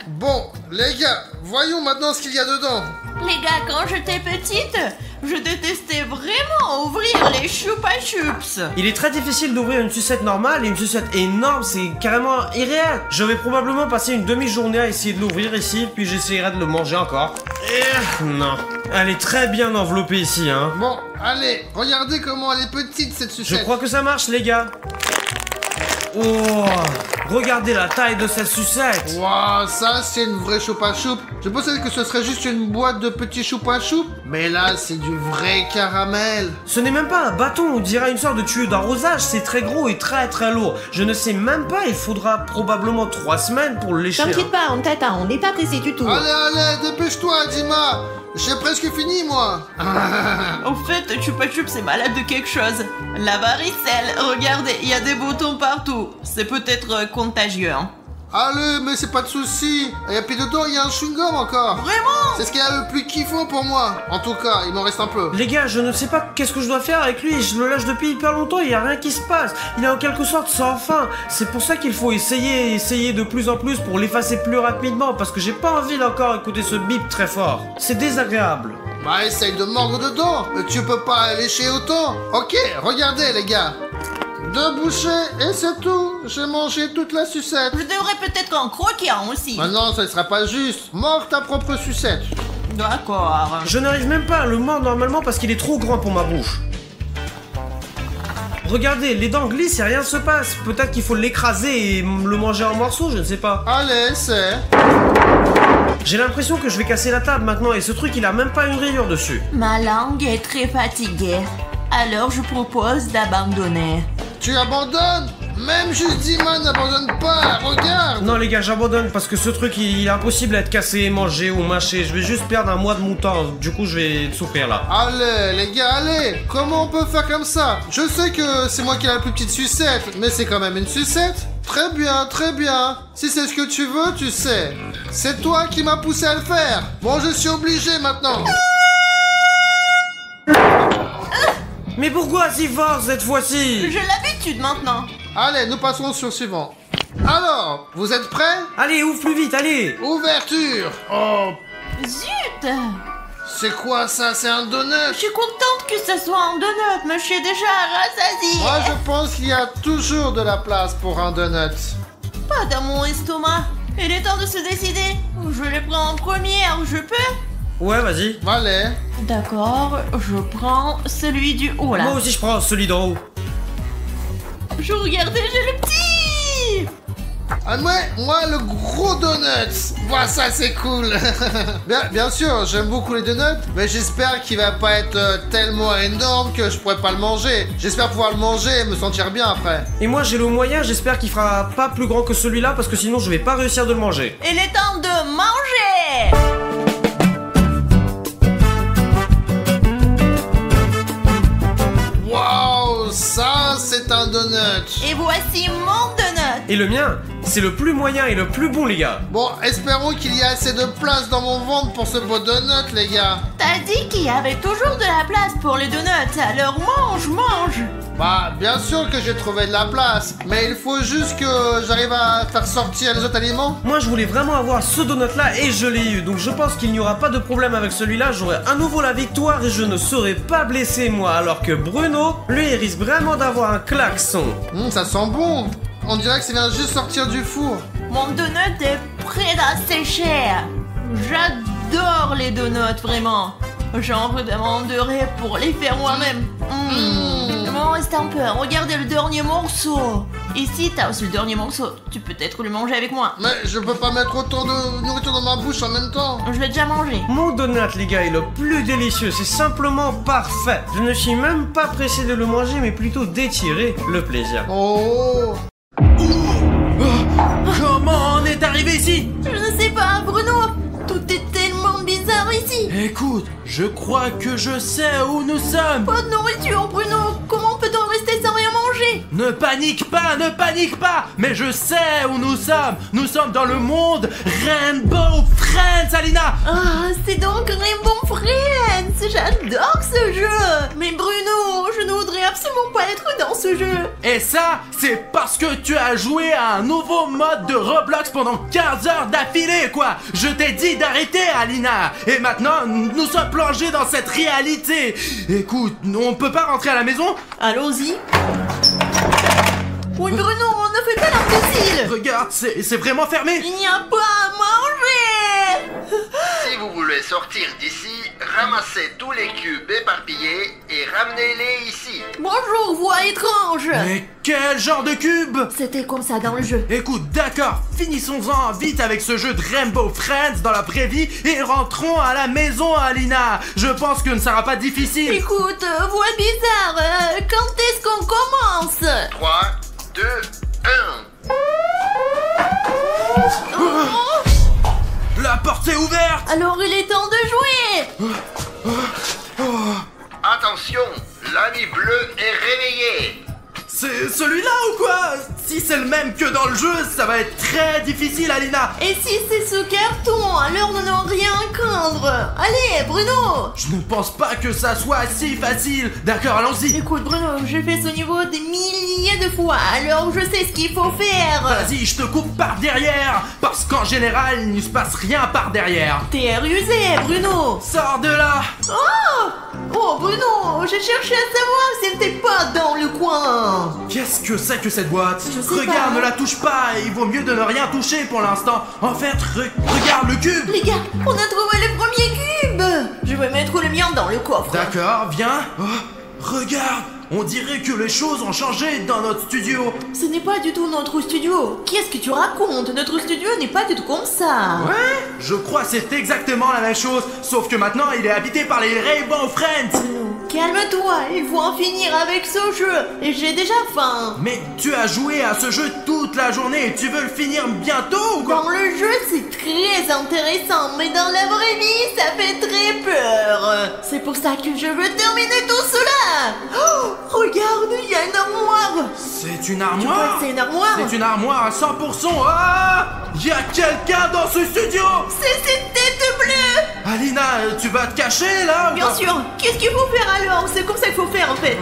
A: Bon, les gars, voyons maintenant ce qu'il y a dedans.
B: Les gars, quand j'étais petite, je détestais vraiment ouvrir les choupa choups.
C: Il est très difficile d'ouvrir une sucette normale et une sucette énorme, c'est carrément irréel. Je vais probablement passer une demi-journée à essayer de l'ouvrir ici, puis j'essaierai de le manger encore. Non, elle est très bien enveloppée ici, hein.
A: Bon, allez, regardez comment elle est petite cette
C: Je
A: sucette.
C: crois que ça marche, les gars. Oh, regardez la taille de cette sucette.
A: Waouh, ça c'est une vraie choupa choup. Je pensais que ce serait juste une boîte de petits choupa choup, mais là c'est du vrai caramel.
C: Ce n'est même pas un bâton, on dirait une sorte de tuyau d'arrosage, c'est très gros et très très lourd. Je ne sais même pas, il faudra probablement 3 semaines pour le lécher.
D: T'inquiète pas, on t'attend, on n'est pas pressé du tout.
A: Allez, dépêche-toi, Dima. J'ai presque fini, moi.
B: En fait, choupa choups c'est malade de quelque chose. La varicelle, regardez, il y a des boutons partout. C'est peut-être contagieux, hein.
A: Allez, mais c'est pas de souci. Et puis dedans, il y a un chewing-gum encore.
B: Vraiment?
A: C'est ce qu'il y a le plus kiffant pour moi. En tout cas, il m'en reste un peu.
C: Les gars, je ne sais pas qu'est-ce que je dois faire avec lui, je le lâche depuis hyper longtemps, il n'y a rien qui se passe. Il est en quelque sorte sans fin. C'est pour ça qu'il faut essayer de plus en plus pour l'effacer plus rapidement, parce que j'ai pas envie d'encore écouter ce bip très fort. C'est désagréable.
A: Bah, essaye de mordre dedans. Tu peux pas lécher autant. Ok, regardez, les gars. 2 bouchées et c'est tout. J'ai mangé toute la sucette.
B: Je devrais peut-être en croquer un aussi.
A: Maintenant, ça ne sera pas juste. Mords ta propre sucette.
B: D'accord.
C: Je n'arrive même pas à le mordre normalement parce qu'il est trop grand pour ma bouche. Regardez, les dents glissent et rien ne se passe. Peut-être qu'il faut l'écraser et le manger en morceaux, je ne sais pas.
A: Allez, c'est...
C: J'ai l'impression que je vais casser la table maintenant et ce truc il a même pas une rayure dessus.
B: Ma langue est très fatiguée. Alors je propose d'abandonner.
A: Tu abandonnes? Même juste Dima n'abandonne pas, regarde.
C: Non les gars, j'abandonne parce que ce truc il est impossible à être cassé, mangé ou mâché. Je vais juste perdre un mois de mon temps, du coup je vais souffrir là.
A: Allez, les gars, allez. Comment on peut faire comme ça? Je sais que c'est moi qui ai la plus petite sucette, mais c'est quand même une sucette. Très bien, très bien. Si c'est ce que tu veux, tu sais. C'est toi qui m'as poussé à le faire. Bon, je suis obligé maintenant.
C: Mais pourquoi si fort cette fois-ci?
B: J'ai l'habitude maintenant.
A: Allez, nous passons sur le suivant. Alors, vous êtes prêts?
C: Allez, ouvre plus vite, allez.
A: Ouverture. Oh,
B: Zut!
A: c'est quoi ça? C'est un donut?
B: Je suis contente que ce soit un donut, mais je suis déjà rassasiée.
A: Moi, je pense qu'il y a toujours de la place pour un donut.
B: Pas dans mon estomac. Il est temps de se décider. Je les prends en première, je peux?
C: Ouais, vas-y.
A: Allez.
B: D'accord, je prends celui du haut là.
C: Moi aussi je prends celui d'en haut.
B: Je regardais, j'ai le petit.
A: Ah, moi, le gros donut. Voilà, ça, c'est cool. bien sûr, j'aime beaucoup les donuts, mais j'espère qu'il va pas être tellement énorme que je pourrais pas le manger. J'espère pouvoir le manger et me sentir bien après.
C: Et moi j'ai le moyen, j'espère qu'il fera pas plus grand que celui-là parce que sinon je vais pas réussir de le manger.
B: Il est temps de manger.
A: Waouh, ça, c'est un donut.
B: Et voici mon donut.
C: Et le mien, c'est le plus moyen et le plus bon les gars.
A: Bon, espérons qu'il y ait assez de place dans mon ventre pour ce beau donut, les gars.
B: T'as dit qu'il y avait toujours de la place pour les donuts, alors mange.
A: Bah, bien sûr que j'ai trouvé de la place, mais il faut juste que j'arrive à faire sortir les autres aliments.
C: Moi je voulais vraiment avoir ce donut là et je l'ai eu, donc je pense qu'il n'y aura pas de problème avec celui-là, j'aurai à nouveau la victoire et je ne serai pas blessé moi, alors que Bruno, lui il risque vraiment d'avoir un klaxon.
A: Ça sent bon. On dirait que ça vient juste sortir du four.
B: Mon donut est prêt à sécher. J'adore les donuts, vraiment. J'en redemanderai pour les faire moi-même. Bon, reste un peu. Regardez le dernier morceau. Ici, t'as aussi le dernier morceau. Tu peux peut-être le manger avec moi.
A: Mais je peux pas mettre autant de nourriture dans ma bouche en même temps.
B: Je l'ai déjà mangé.
C: Mon donut les gars est le plus délicieux, c'est simplement parfait. Je ne suis même pas pressé de le manger mais plutôt d'étirer le plaisir.
A: Oh.
E: Comment on est arrivé ici?
B: Je ne sais pas, Bruno. Tout est tellement bizarre ici.
E: Écoute, je crois que je sais où nous sommes.
B: Pas de nourriture, Bruno. Comment peut-on rester sans rien manger?
E: Ne panique pas, mais je sais où nous sommes. Nous sommes dans le monde Rainbow Friends, Alina.
B: Ah, c'est donc Rainbow Friends. J'adore ce jeu. Mais Bruno, je ne voudrais absolument pas être dans ce jeu.
E: Et ça, c'est parce que tu as joué à un nouveau mode de Roblox pendant 15 heures d'affilée, quoi. Je t'ai dit d'arrêter, Alina. Et maintenant, nous sommes plongés dans cette réalité. Écoute, on peut pas rentrer à la maison?
B: Allons-y. Oui, Bruno, ne fais pas l'imbécile.
E: Regarde, c'est vraiment fermé.
B: Il n'y a pas à manger.
A: Si vous voulez sortir d'ici, ramassez tous les cubes éparpillés et ramenez-les ici.
B: Bonjour, voix étrange.
E: Mais quel genre de cube?
B: C'était comme ça dans le jeu.
E: Écoute, d'accord, finissons-en vite avec ce jeu de Rainbow Friends dans la vraie vie et rentrons à la maison, Alina. Je pense que ce ne sera pas difficile.
B: Écoute, voix bizarre, quand est-ce qu'on commence?
A: 3, 2, 1.
E: La porte est ouverte.
B: Alors il est temps de jouer.
A: Attention, l'ami bleu est réveillé.
E: C'est celui-là ou quoi? Si c'est le même que dans le jeu, ça va être très difficile, Alina.
B: Et si c'est ce carton, alors nous n'avons rien à craindre. Allez, Bruno.
E: Je ne pense pas que ça soit si facile. D'accord, allons-y.
B: Écoute, Bruno, j'ai fait ce niveau des milliers de fois, alors je sais ce qu'il faut faire.
E: Vas-y, je te coupe par derrière. Parce qu'en général, il ne se passe rien par derrière.
B: T'es rusé, Bruno.
E: Sors de là.
B: Oh, Bruno, j'ai cherché à savoir si elle n'était pas dans le coin.
E: Qu'est-ce que c'est que cette boîte?
B: Je sais
E: Regarde,
B: pas.
E: ne la touche pas. Il vaut mieux de ne rien toucher pour l'instant. En fait, regarde le cube.
B: Les gars, on a trouvé le premier cube. Je vais mettre le mien dans le coffre.
E: D'accord, viens. Oh, regarde, on dirait que les choses ont changé dans notre studio.
B: Ce n'est pas du tout notre studio. Qu'est-ce que tu racontes? Notre studio n'est pas du tout comme ça.
E: Ouais, je crois que c'est exactement la même chose, sauf que maintenant il est habité par les Rainbow Friends.
B: Calme-toi, il faut en finir avec ce jeu. Et j'ai déjà faim.
E: Mais tu as joué à ce jeu toute la journée et tu veux le finir bientôt ou quoi?
B: Dans le jeu, c'est très intéressant, mais dans la vraie vie, ça fait très peur. C'est pour ça que je veux terminer tout cela. Oh, regarde, il y a une armoire.
E: C'est une
B: Tu crois
E: armoire?
B: que c'est une armoire?
E: C'est une armoire à 100%. Ah! Il y a quelqu'un dans ce studio.
B: C'est cette tête bleue.
E: Alina, tu vas te cacher là?
B: Bien sûr. Qu'est-ce qu'il faut faire alors? C'est comme ça qu'il faut faire en fait.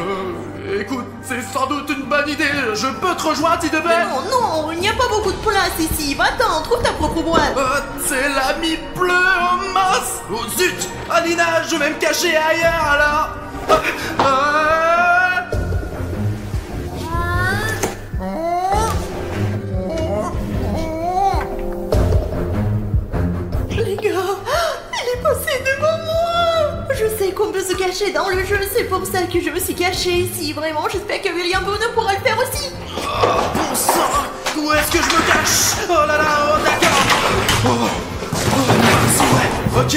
E: Écoute, c'est sans doute une bonne idée. Je peux te rejoindre si tu veux.
B: Non, il n'y a pas beaucoup de place ici. Va-t'en, trouve ta propre boîte.
E: C'est l'ami bleu en masse. Oh zut! Alina, je vais me cacher ailleurs alors.
B: Les gars, il est passé devant moi. Je sais qu'on peut se cacher dans le jeu, c'est pour ça que je me suis cachée ici. Vraiment, j'espère que William Bono pourra le faire aussi.
E: Bon sang! Où est-ce que je me cache? Oh là là, oh d'accord! Merci, ouais, ok!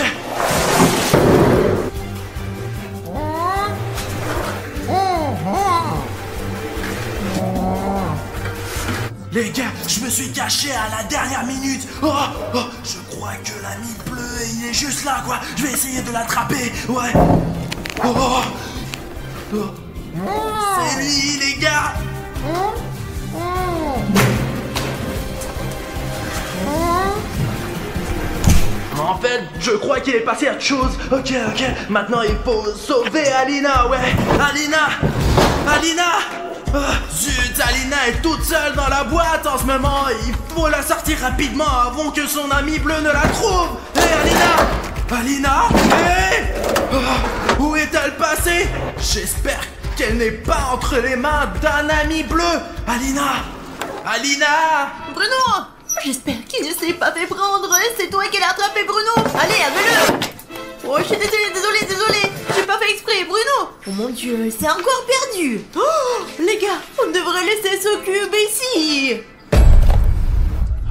E: Les gars, je me suis caché à la dernière minute! Je crois que l'ami bleu, il est juste là, quoi! Je vais essayer de l'attraper, ouais! C'est lui, les gars! En fait, je crois qu'il est passé à autre chose. Ok, maintenant il faut sauver Alina, ouais. Alina! Zut, Alina est toute seule dans la boîte en ce moment. Il faut la sortir rapidement avant que son ami bleu ne la trouve. Hé, Alina! Alina? Hé! Où est-elle passée? J'espère qu'elle n'est pas entre les mains d'un ami bleu. Alina! Alina!
B: Bruno! J'espère qu'il ne s'est pas fait prendre. C'est toi qui l'as attrapé, Bruno. Allez, avais-le. Oh, je suis désolée. J'ai pas fait exprès, Bruno. Oh mon Dieu, c'est encore perdu. Oh, les gars, on devrait laisser ce cube ici.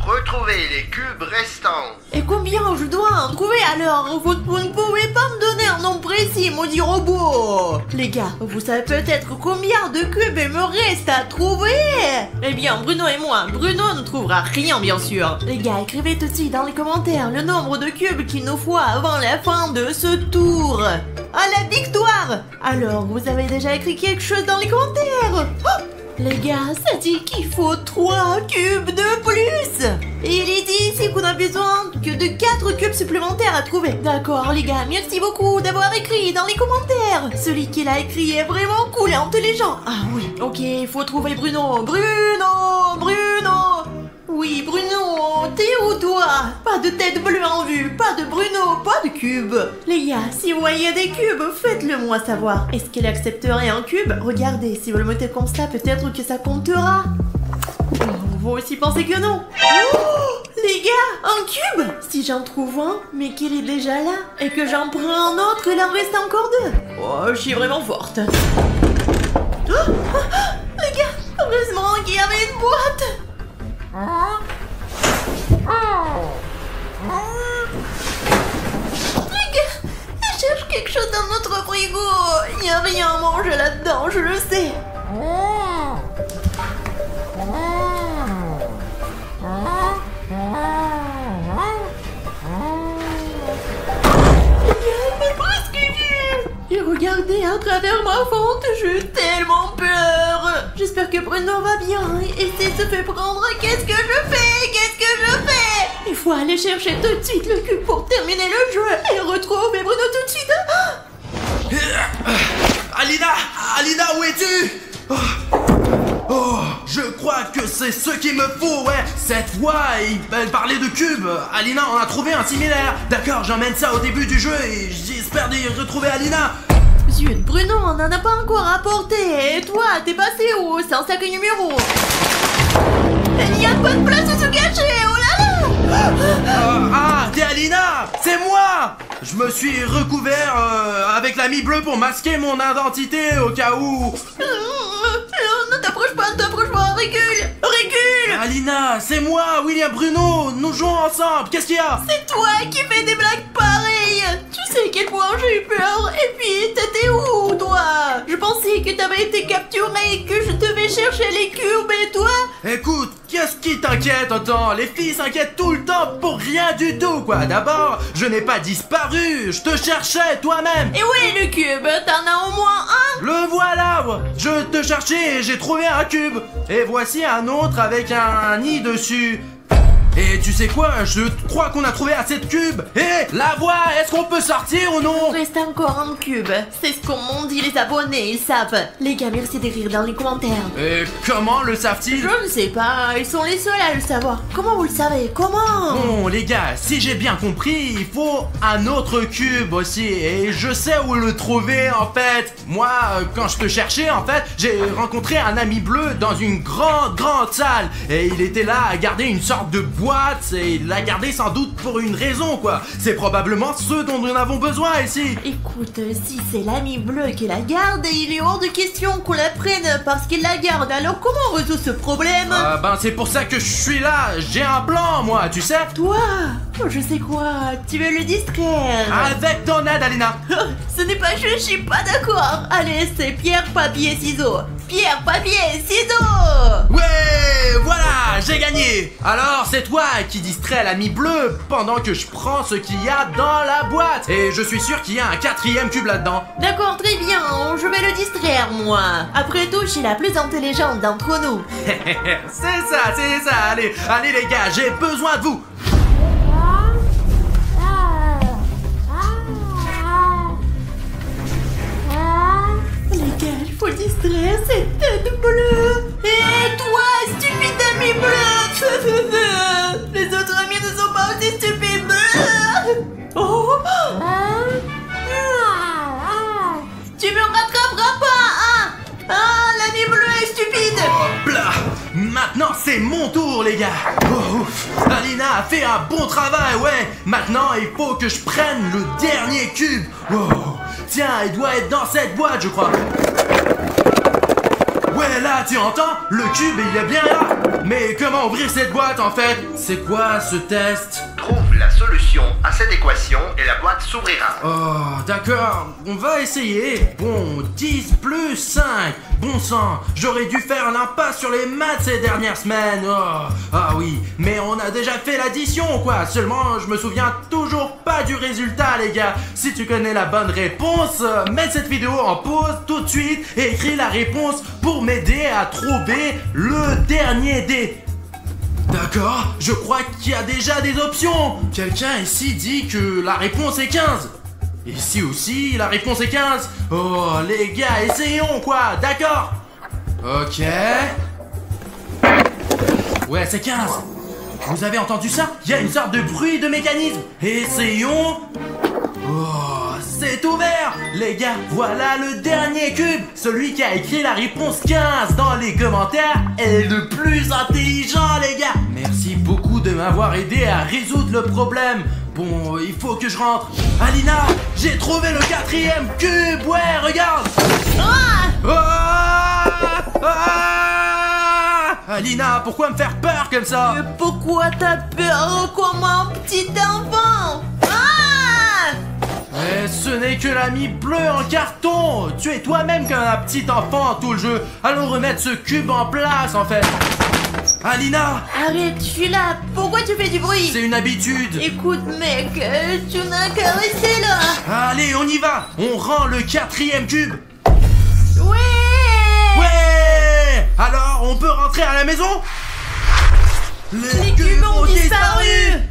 A: Retrouvez les cubes restants.
B: Et combien je dois en trouver alors? Vous ne pouvez pas me donner un nom précis, maudit robot. Les gars, vous savez peut-être combien de cubes il me reste à trouver? Eh bien, Bruno et moi, Bruno ne trouvera rien, bien sûr. Les gars, écrivez tout de suite dans les commentaires le nombre de cubes qu'il nous faut avant la fin de ce tour. À la victoire! Alors, vous avez déjà écrit quelque chose dans les commentaires? Oh, les gars, ça dit qu'il faut 3 cubes de plus. Et il est dit ici qu'on a besoin que de 4 cubes supplémentaires à trouver. D'accord, les gars, merci beaucoup d'avoir écrit dans les commentaires. Celui qui l'a écrit est vraiment cool et intelligent. Ah oui, ok, il faut trouver Bruno. Oui, Bruno, t'es où toi? Pas de tête bleue en vue, pas de Bruno, pas de cube. Les gars, si vous voyez des cubes, faites-le moi savoir. Est-ce qu'il accepterait un cube? Regardez, si vous le mettez comme ça, peut-être que ça comptera. Vous aussi pensez que non? Oh, les gars, un cube? Si j'en trouve un, mais qu'il est déjà là, et que j'en prends un autre, il en reste encore 2. Oh, je suis vraiment forte. Les gars, heureusement qu'il y avait une boîte. Les gars, je cherche quelque chose dans notre frigo. Il n'y a rien à manger là-dedans, je le sais. Mais presque vu. Et regardez à travers ma fente, j'ai tellement peur. J'espère que Bruno va bien. Et s'il se fait prendre, qu'est-ce que je fais? Il faut aller chercher tout de suite le cube pour terminer le jeu et retrouver Bruno tout de suite.
E: Alina, où es-tu? Je crois que c'est ce qu'il me faut, ouais. Cette fois, elle parlait de cubes. Alina en a trouvé un similaire. D'accord, j'emmène ça au début du jeu et j'espère d'y retrouver Alina.
B: Zut, Bruno, on n'en a pas encore apporté. Et toi, t'es passé où? C'est un sac numéro. Il n'y a pas de place où se cacher, oh là là.
E: T'es Alina. C'est moi. Je me suis recouvert avec l'ami bleu pour masquer mon identité au cas où.
B: Ne t'approche pas, recule.
E: Alina, c'est moi, William Bruno. Nous jouons ensemble. Qu'est-ce qu'il y a?
B: C'est toi qui fais des blagues pareilles. Tu sais à quel point j'ai eu peur. Et puis, t'étais où, toi? Je pensais que t'avais été capturé, que je devais chercher les cubes et toi?
E: Écoute, qu'est-ce qui t'inquiète autant? Les filles s'inquiètent tout le temps pour rien du tout, quoi. D'abord, je n'ai pas disparu. Je te cherchais toi-même.
B: Et où est le cube? T'en as au moins un?
E: Le voilà. Je te cherchais et j'ai trouvé un cube. Et voici un autre avec un nid dessus. Et tu sais quoi, je crois qu'on a trouvé assez de cubes. La voix, est-ce qu'on peut sortir ou non?
B: Reste encore un cube. C'est ce qu'on m'ont dit les abonnés, ils savent. Les gars, merci d'écrire dans les commentaires.
E: Et comment le savent-ils?
B: Je ne sais pas, ils sont les seuls à le savoir. Comment vous le savez? Comment?
E: Bon les gars, si j'ai bien compris, il faut un autre cube aussi. Et je sais où le trouver en fait. Moi, quand je te cherchais en fait, j'ai rencontré un ami bleu dans une grande salle. Et il était là à garder une sorte de boîte, et il l'a gardé sans doute pour une raison quoi. C'est probablement ce dont nous avons besoin ici.
B: Écoute, si c'est l'ami bleu qui la garde, il est hors de question qu'on la prenne parce qu'il la garde. Alors comment on résout ce problème?
E: Ben c'est pour ça que je suis là. J'ai un plan moi, tu sais.
B: Toi? Je sais quoi, tu veux le distraire.
E: Avec ton aide Alina.
B: Ce n'est pas je suis pas d'accord. Allez, c'est pierre, papier, ciseaux. Pierre, papier, ciseaux.
E: Ouais, voilà, j'ai gagné. Alors c'est toi qui distrais l'ami bleu pendant que je prends ce qu'il y a dans la boîte. Et je suis sûr qu'il y a un 4e cube là-dedans.
B: D'accord, très bien, je vais le distraire moi. Après tout, je suis la plus intelligente d'entre nous.
E: C'est ça. Allez les gars, j'ai besoin de vous.
B: Les gars, il Faut distraire cette tête bleue. Et toi, stupide ami bleu. Les autres amis ne sont pas aussi stupides. Oh. Tu me rattraperas pas, hein? Ah, l'ami bleu est stupide.
E: Hop là! Maintenant c'est mon tour les gars. Oh, ouf. Alina a fait un bon travail, ouais. Maintenant il faut que je prenne le dernier cube. Wow. Tiens, il doit être dans cette boîte je crois. Ouais là, tu entends? Le cube il est bien là. Mais comment ouvrir cette boîte en fait? C'est quoi ce test?
F: Trouve la solution à cette équation et la boîte s'ouvrira.
E: Oh, d'accord, on va essayer. Bon, 10 plus 5. Bon sang, j'aurais dû faire l'impasse sur les maths ces dernières semaines. Oh, ah oui, mais on a déjà fait l'addition, quoi. Seulement, je me souviens toujours pas du résultat, les gars. Si tu connais la bonne réponse, mets cette vidéo en pause tout de suite et écris la réponse pour m'aider à trouver le dernier dé. D'accord, je crois qu'il y a déjà des options. Quelqu'un ici dit que la réponse est 15. Ici aussi, la réponse est 15. Oh, les gars, essayons, quoi, d'accord. Ok. Ouais, c'est 15. Vous avez entendu ça? Il y a une sorte de bruit de mécanisme. Essayons. Oh, c'est ouvert. Les gars, voilà le dernier cube. Celui qui a écrit la réponse 15 dans les commentaires est le plus intelligent, les gars. Merci beaucoup de m'avoir aidé à résoudre le problème. Bon, il faut que je rentre. Alina, j'ai trouvé le 4e cube. Ouais, regarde. Alina, pourquoi me faire peur comme ça?
B: Pourquoi t'as peur comme un petit enfant?
E: Mais ce n'est que l'ami bleu en carton. Tu es toi-même comme un petit enfant tout le jeu. Allons remettre ce cube en place en fait. Alina!
B: Arrête, je suis là. Pourquoi tu fais du bruit?
E: C'est une habitude.
B: Écoute mec, tu n'as qu'à rester là.
E: Allez, on y va. On rend le 4e cube.
B: Ouais.
E: Ouais. Alors, on peut rentrer à la maison?
B: Les cubes ont disparu.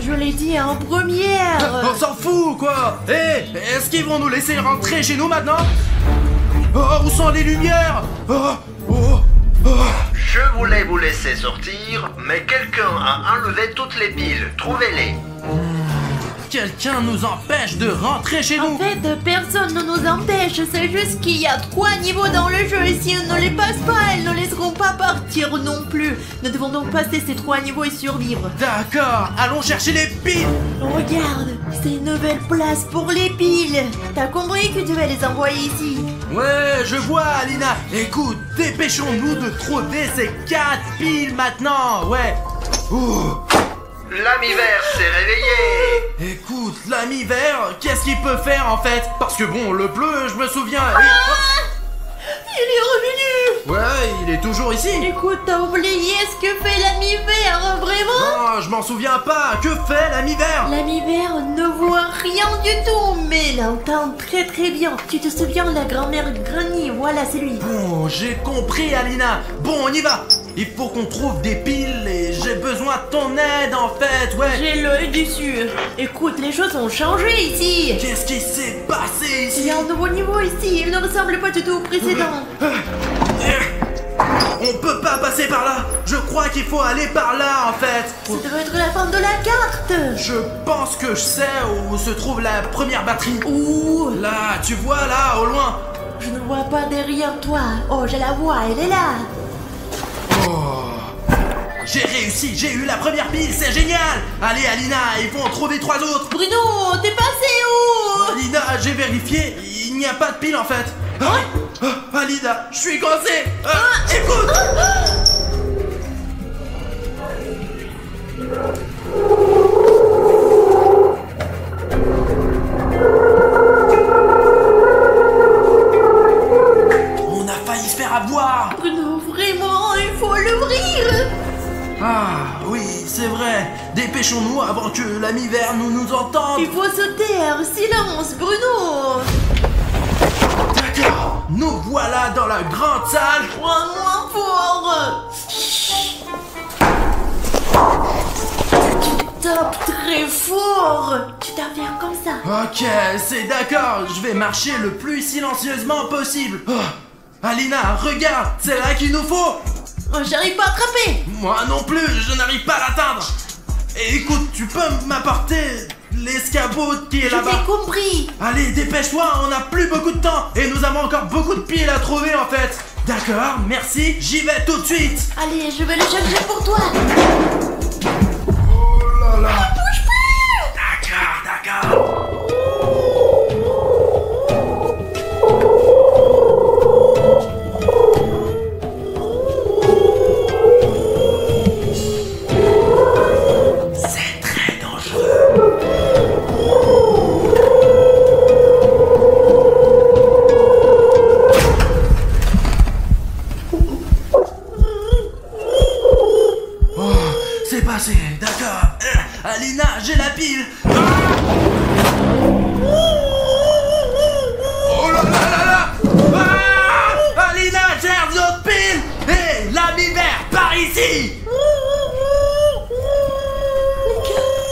B: Je l'ai dit en première.
E: On s'en fout quoi. Est-ce qu'ils vont nous laisser rentrer chez nous maintenant? Oh, où sont les lumières?
F: Je voulais vous laisser sortir, mais quelqu'un a enlevé toutes les piles. Trouvez-les.
E: Quelqu'un nous empêche de rentrer chez nous.
B: En fait, personne ne nous empêche. C'est juste qu'il y a 3 niveaux dans le jeu. Et si on ne les passe pas, elles ne laisseront pas partir non plus. Nous devons donc passer ces 3 niveaux et survivre.
E: D'accord, allons chercher les piles.
B: Regarde, c'est une nouvelle place pour les piles. T'as compris que tu vas les envoyer ici?
E: Ouais, je vois, Alina. Écoute, dépêchons-nous de trouver ces 4 piles maintenant. Ouais. Ouh.
F: L'ami vert s'est réveillé.
E: Écoute, l'ami vert, qu'est-ce qu'il peut faire en fait? Parce que bon, le bleu, je me souviens...
B: Il est revenu.
E: Ouais, il est toujours ici.
B: Écoute, t'as oublié ce que fait l'ami vert, vraiment?
E: Non, je m'en souviens pas. Que fait l'ami vert?
B: L'ami vert ne voit rien du tout, mais il entend très très bien. Tu te souviens de la grand-mère Granny? Voilà, c'est lui.
E: Bon, j'ai compris, Alina. Bon, on y va. Il faut qu'on trouve des piles et j'ai besoin de ton aide en fait, ouais.
B: J'ai l'œil dessus. Écoute, les choses ont changé ici.
E: Qu'est-ce qui s'est passé ici?
B: Il y a un nouveau niveau ici. Il ne ressemble pas du tout au précédent.
E: On peut pas passer par là. Je crois qu'il faut aller par là en fait.
B: Ça devrait être la fin de la carte.
E: Je pense que je sais où se trouve la première batterie.
B: Ouh.
E: Là, tu vois là, au loin.
B: Je ne vois pas derrière toi. Oh, je la vois, elle est là.
E: Oh. J'ai réussi, j'ai eu la première pile, c'est génial. Allez Alina, il faut en trouver 3 autres.
B: Bruno, t'es passé où?
E: Alina, j'ai vérifié, il n'y a pas de pile en fait. Alina, je suis coincé. Écoute. On a failli se faire avoir.
B: Bruno, vraiment, il faut l'ouvrir.
E: Ah oui, c'est vrai. Dépêchons-nous avant que l'ami vert nous entende.
B: Il faut se taire. Silence, Bruno.
E: D'accord. Nous voilà dans la grande salle.
B: Moins fort. Tu tapes très fort. Tu dois faire comme ça.
E: Ok, c'est d'accord. Je vais marcher le plus silencieusement possible. Alina, regarde, c'est là qu'il nous faut.
B: Oh, j'arrive pas à attraper.
E: Moi non plus, je n'arrive pas à l'atteindre. Et écoute, tu peux m'apporter l'escabeau qui est
B: Je
E: là-bas?
B: t'ai compris.
E: Allez, dépêche-toi, on n'a plus beaucoup de temps. Et nous avons encore beaucoup de piles à trouver en fait. D'accord, merci, j'y vais tout de suite.
B: Allez, je vais le chercher pour toi.
E: Oh là là.
B: Bouge plus.
E: D'accord. C'est très dangereux. Oh, c'est passé, d'accord. Alina, j'ai la pile. Ah. Oh là là là là. Ah. Alina, j'ai une autre pile. Hé, l'ami vert, par ici.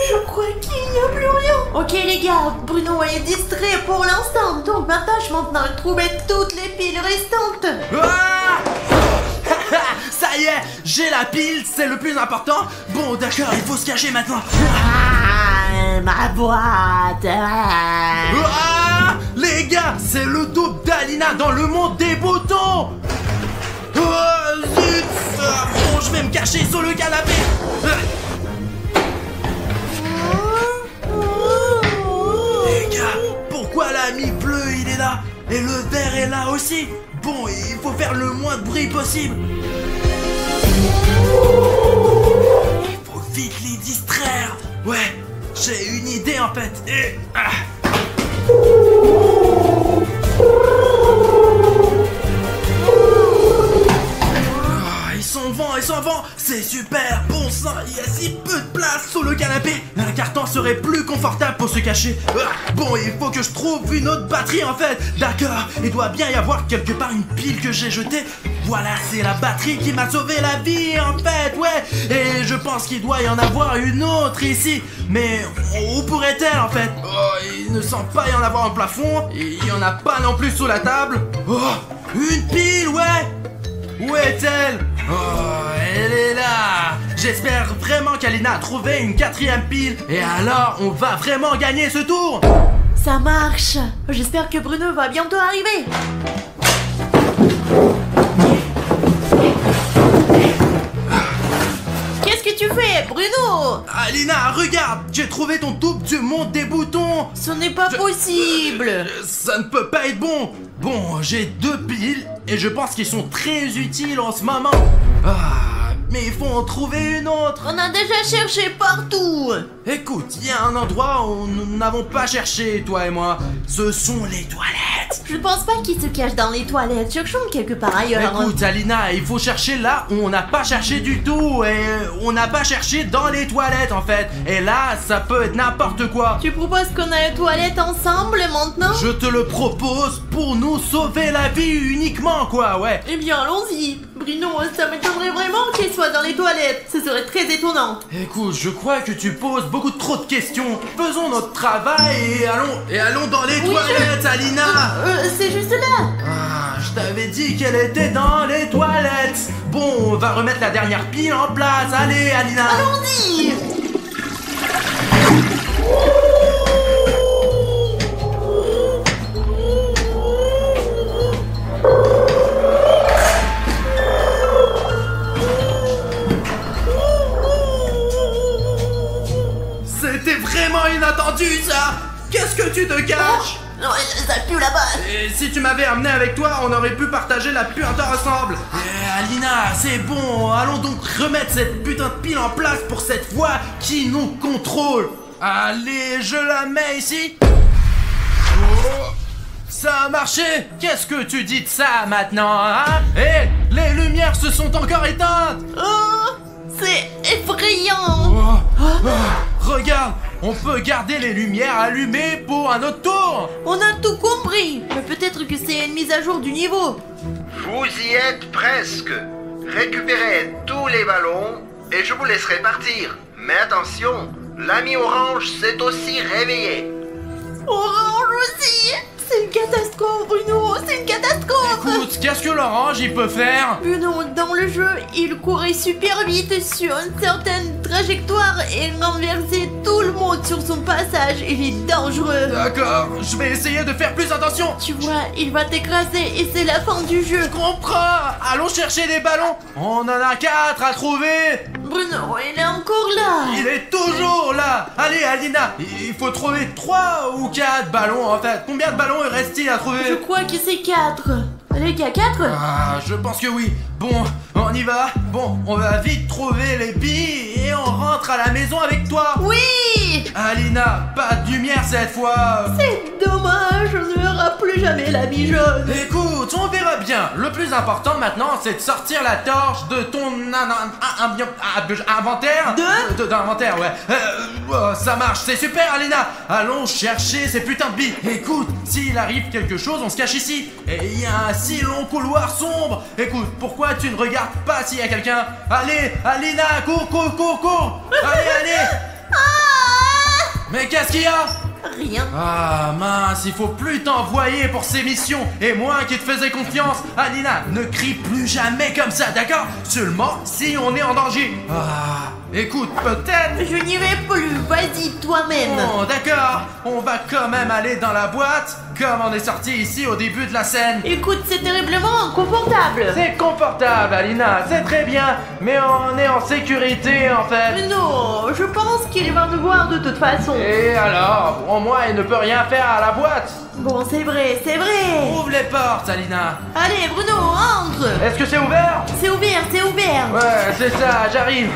B: Je crois qu'il n'y a plus rien. Ok les gars, Bruno est distrait pour l'instant, donc ma tâche maintenant est de trouver toutes les piles restantes.
E: Ah. Ça y est, j'ai la pile, c'est le plus important. Bon, d'accord, il faut se cacher maintenant.
B: Ah, ma boîte.
E: Ah, les gars, c'est le double d'Alina dans le monde des boutons. Oh, zut. Ah, bon, je vais me cacher sous le canapé. Les gars, pourquoi l'ami bleu il est là et le vert est là aussi? Bon, il faut faire le moins de bruit possible. Il faut vite les distraire. Ouais, j'ai une idée en fait. Et, ils sont vent, c'est super. Bon sang, il y a si peu de place sous le canapé. Un carton serait plus confortable pour se cacher. Bon, il faut que je trouve une autre batterie en fait. D'accord, il doit bien y avoir quelque part une pile que j'ai jetée. Voilà, c'est la batterie qui m'a sauvé la vie en fait, ouais. Et je pense qu'il doit y en avoir une autre ici. Mais où pourrait-elle en fait? Oh, il ne semble pas y en avoir au plafond. Il y en a pas non plus sous la table. Oh, une pile, ouais. Où est-elle? Oh, elle est là. J'espère vraiment qu'Alina a trouvé une 4e pile. Et alors, on va vraiment gagner ce tour.
B: Ça marche. J'espère que Bruno va bientôt arriver. Qu'est-ce que tu fais, Bruno?
E: Alina, regarde, j'ai trouvé ton double du monde des boutons.
B: Ce n'est pas possible.
E: Ça ne peut pas être bon. Bon, j'ai 2 piles et je pense qu'ils sont très utiles en ce moment. Ah, mais il faut en trouver une autre.
B: On a déjà cherché partout.
E: Écoute, il y a un endroit où nous n'avons pas cherché, toi et moi. Ce sont les toilettes.
B: Je ne pense pas qu'il se cache dans les toilettes. Cherchons quelque part ailleurs.
E: Écoute, Alina, il faut chercher là où on n'a pas cherché du tout. Et on n'a pas cherché dans les toilettes en fait. Et là, ça peut être n'importe quoi.
B: Tu proposes qu'on aille aux toilettes ensemble maintenant?
E: Je te le propose pour nous sauver la vie uniquement, quoi, ouais.
B: Eh bien, allons-y. Bruno, ça m'étonnerait vraiment qu'il soit dans les toilettes. Ce serait très étonnant.
E: Écoute, je crois que tu poses beaucoup trop de questions. Faisons notre travail et allons dans les toilettes, Alina.
B: C'est juste là.
E: Ah, je t'avais dit qu'elle était dans les toilettes. Bon, on va remettre la dernière pile en place. Allez, Alina.
B: Allons-y.
E: C'était vraiment inattendu, ça. Qu'est-ce que tu te caches?
B: Non, ça pue là-bas.
E: Et si tu m'avais amené avec toi, on aurait pu partager la putain ensemble. Alina, c'est bon, allons donc remettre cette putain de pile en place pour cette voix qui nous contrôle. Allez, je la mets ici. Oh, ça a marché. Qu'est-ce que tu dis de ça maintenant, hein? Hé, les lumières se sont encore éteintes.
B: Oh, c'est effrayant.
E: Regarde, on peut garder les lumières allumées pour un autre tour.
B: On a tout compris. Mais peut-être que c'est une mise à jour du niveau.
F: Vous y êtes presque. Récupérez tous les ballons et je vous laisserai partir. Mais attention, l'ami orange s'est aussi réveillé.
B: Orange aussi. C'est une catastrophe, Bruno, c'est une catastrophe.
E: Écoute, qu'est-ce que l'orange il peut faire?
B: Bruno, dans le jeu, il courait super vite sur une certaine trajectoire et renversait tout le monde sur son passage. Il est dangereux.
E: D'accord, je vais essayer de faire plus attention.
B: Tu vois, il va t'écraser et c'est la fin du jeu.
E: Je comprends. Allons chercher des ballons. On en a 4 à trouver.
B: Bruno, il est encore là.
E: Il est toujours là. Allez, Alina, il faut trouver 3 ou 4 ballons en fait. Combien de ballons reste-t-il à trouver?
B: Je crois que c'est 4. Allez, il y a 4?
E: Ah, je pense que oui. Bon, on y va. Bon, on va vite trouver les billes et on rentre à la maison avec toi.
B: Oui.
E: Alina, pas de lumière cette fois.
B: C'est dommage, on ne verra plus jamais la bille jaune.
E: Écoute, on verra bien. Le plus important maintenant, c'est de sortir la torche de ton inventaire. D'inventaire, ouais. Ça marche, c'est super, Alina. Allons chercher ces putains de billes. Écoute, s'il arrive quelque chose, on se cache ici. Et il y a un si long couloir sombre. Écoute, pourquoi tu ne regardes pas s'il y a quelqu'un? Allez, Alina, cours. Allez. Mais qu'est-ce qu'il y a?
B: Rien.
E: Ah mince, il faut plus t'envoyer pour ces missions. Et moi qui te faisais confiance, Alina, ne crie plus jamais comme ça, d'accord? Seulement si on est en danger. Ah, écoute, peut-être...
B: Je n'y vais plus, vas-y toi-même.
E: Bon, d'accord, on va quand même aller dans la boîte, comme on est sorti ici au début de la scène.
B: Écoute, c'est terriblement inconfortable.
E: C'est confortable, Alina, c'est très bien, mais on est en sécurité en fait.
B: Non, je pense qu'il va nous voir de toute façon.
E: Et alors, au moins il ne peut rien faire à la boîte.
B: Bon, c'est vrai.
E: Ouvre les portes, Alina.
B: Allez, Bruno, entre.
E: Est-ce que c'est ouvert?
B: C'est ouvert.
E: Ouais, c'est ça, j'arrive.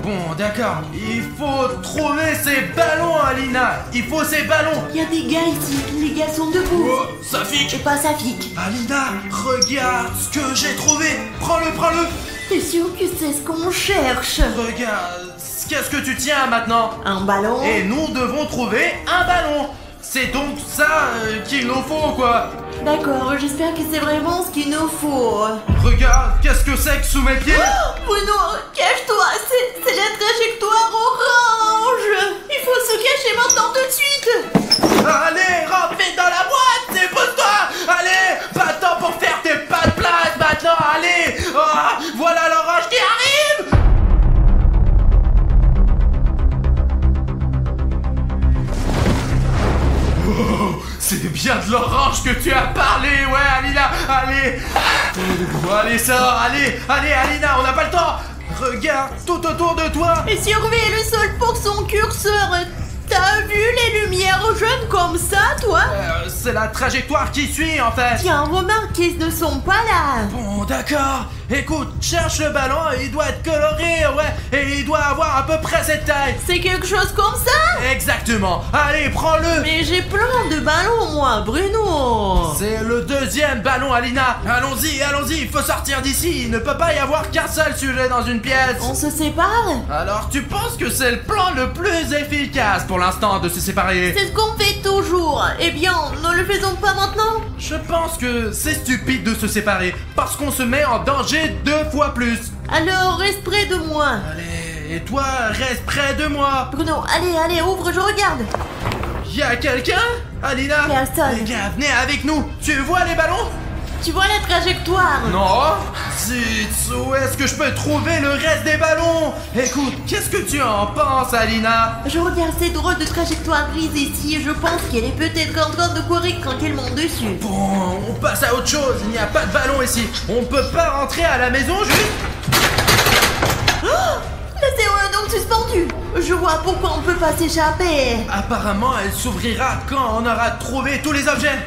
E: Bon, d'accord. Il faut trouver ces ballons, Alina. Il faut ces ballons.
B: Il y a des gars ici, les gars sont debout.
E: Oh, Safik.
B: C'est pas Safik.
E: Alina, regarde ce que j'ai trouvé. Prends-le.
B: T'es sûr que c'est ce qu'on cherche?
E: Regarde, qu'est-ce que tu tiens maintenant?
B: Un ballon.
E: Et nous devons trouver un ballon. C'est donc ça qu'il nous faut, quoi.
B: D'accord, j'espère que c'est vraiment ce qu'il nous faut.
E: Regarde, qu'est-ce que c'est que sous mes pieds?
B: Oh, Bruno, cache-toi, c'est la trajectoire orange. Il faut se cacher maintenant tout de suite.
E: Allez, rentre vite dans la boîte, dépose-toi. Allez, pas de temps pour faire tes pas de place maintenant, allez. Oh, voilà l'orange qui arrive. Oh, c'est bien de l'orange que tu as parlé, ouais, Alina. Allez. Allez, ça, allez, Alina, on n'a pas le temps. Regarde tout autour de toi.
B: Et surveille le sol pour son curseur. T'as vu les lumières jaunes comme ça, toi?
E: C'est la trajectoire qui suit, en fait.
B: Tiens, remarque qu'ils ne sont pas là.
E: Bon, d'accord. Écoute, cherche le ballon, il doit être coloré, ouais, et il doit avoir à peu près cette taille.
B: C'est quelque chose comme ça?
E: Exactement. Allez, prends-le.
B: Mais j'ai plein de ballons, moi, Bruno.
E: C'est le deuxième ballon, Alina. Allons-y, il faut sortir d'ici. Il ne peut pas y avoir qu'un seul sujet dans une pièce.
B: On se sépare?
E: Alors, tu penses que c'est le plan le plus efficace pour l'instant de se séparer?
B: C'est ce qu'on fait toujours. Eh bien, ne le faisons pas maintenant?
E: Je pense que c'est stupide de se séparer parce qu'on se met en danger 2 fois plus.
B: Alors, reste près de moi.
E: Allez, et toi, reste près de moi.
B: Bruno, allez, ouvre, je regarde.
E: Y'a quelqu'un? Alina?
B: Personne.
E: Les gars, venez avec nous. Tu vois les ballons?
B: Tu vois la trajectoire?
E: Non. Zut, où est-ce que je peux trouver le reste des ballons? Écoute, qu'est-ce que tu en penses, Alina?
B: Je regarde ces drôles de trajectoires grises ici et je pense qu'elle est peut-être en train de courir tranquillement dessus.
E: Bon, on passe à autre chose. Il n'y a pas de ballon ici. On peut pas rentrer à la maison juste...
B: Oh, la serrure est donc suspendue. Je vois pourquoi on peut pas s'échapper.
E: Apparemment, elle s'ouvrira quand on aura trouvé tous les objets.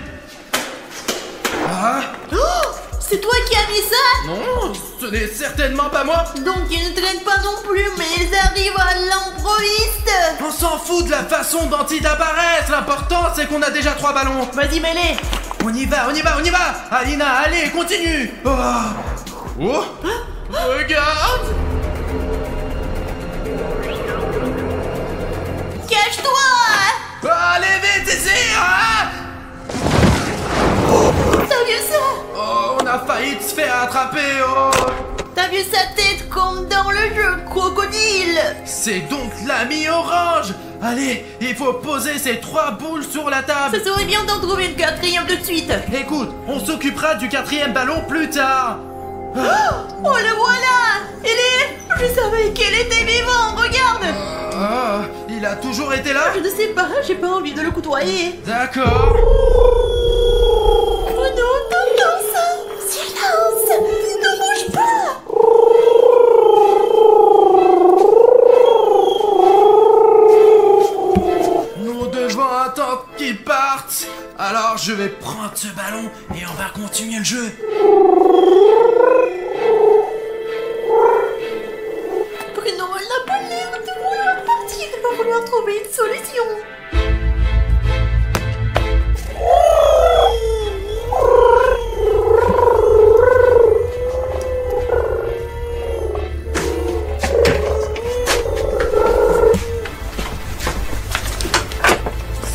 E: Ah?
B: Oh, c'est toi qui as mis ça?
E: Non, ce n'est certainement pas moi.
B: Donc ils ne traînent pas non plus, mais ils arrivent à l'improviste.
E: On s'en fout de la façon dont ils apparaissent. L'important, c'est qu'on a déjà 3 ballons.
B: Vas-y, mets-les.
E: On y va. Alina, allez, continue. Oh, regarde.
B: Cache-toi.
E: Allez, vite ici, hein.
B: T'as vu ça?
E: Oh, on a failli se faire attraper, oh.
B: T'as vu sa tête comme dans le jeu Crocodile?
E: C'est donc l'ami orange. Allez, il faut poser ces 3 boules sur la table.
B: Ça serait bien d'en trouver une 4e de suite.
E: Écoute, on s'occupera du 4e ballon plus tard.
B: Oh, le voilà. Il est... Je savais qu'il était vivant, regarde.
E: Ah, il a toujours été là?
B: Je ne sais pas, j'ai pas envie de le côtoyer.
E: D'accord.
B: Oh non, t'entends ça? Silence. Ne bouge pas.
E: Nous devons attendre qu'il parte. Alors je vais prendre ce ballon et on va continuer le jeu.
B: Bruno n'a pas l'air de vouloir partir. Il va falloir trouver une solution.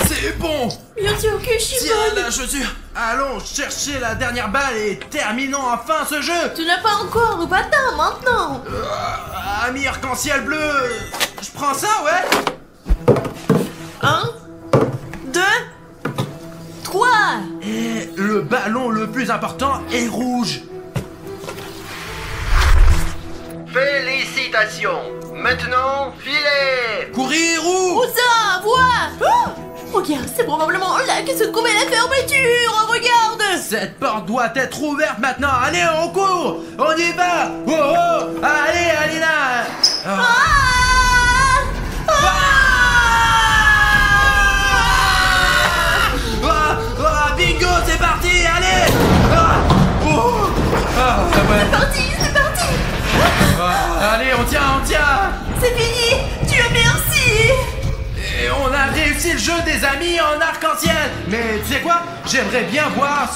E: C'est bon.
B: Bien sûr que je suis
E: Tiens
B: bonne.
E: la chaussure. Allons chercher la dernière balle et terminons enfin ce jeu.
B: Tu n'as pas encore, bâtard, maintenant.
E: Ami arc-en-ciel bleu. Je prends ça, ouais.
B: 1, 2, 3.
E: Et le ballon le plus important est rouge.
F: Félicitations. Maintenant, filez.
E: Courir où?
B: Où ça? Vois. Oh, regarde, c'est probablement là que se trouvait la fermeture. Regarde.
E: Cette porte doit être ouverte maintenant. Allez, on court. On y va. Oh oh. Allez, Alina.
B: Ah!
E: Bingo, c'est parti, allez. Ouais.
B: C'est parti.
E: Allez, on tient.
B: C'est fini. Dieu merci.
E: Et on a réussi le jeu des amis en arc-en-ciel. Mais tu sais quoi? J'aimerais bien voir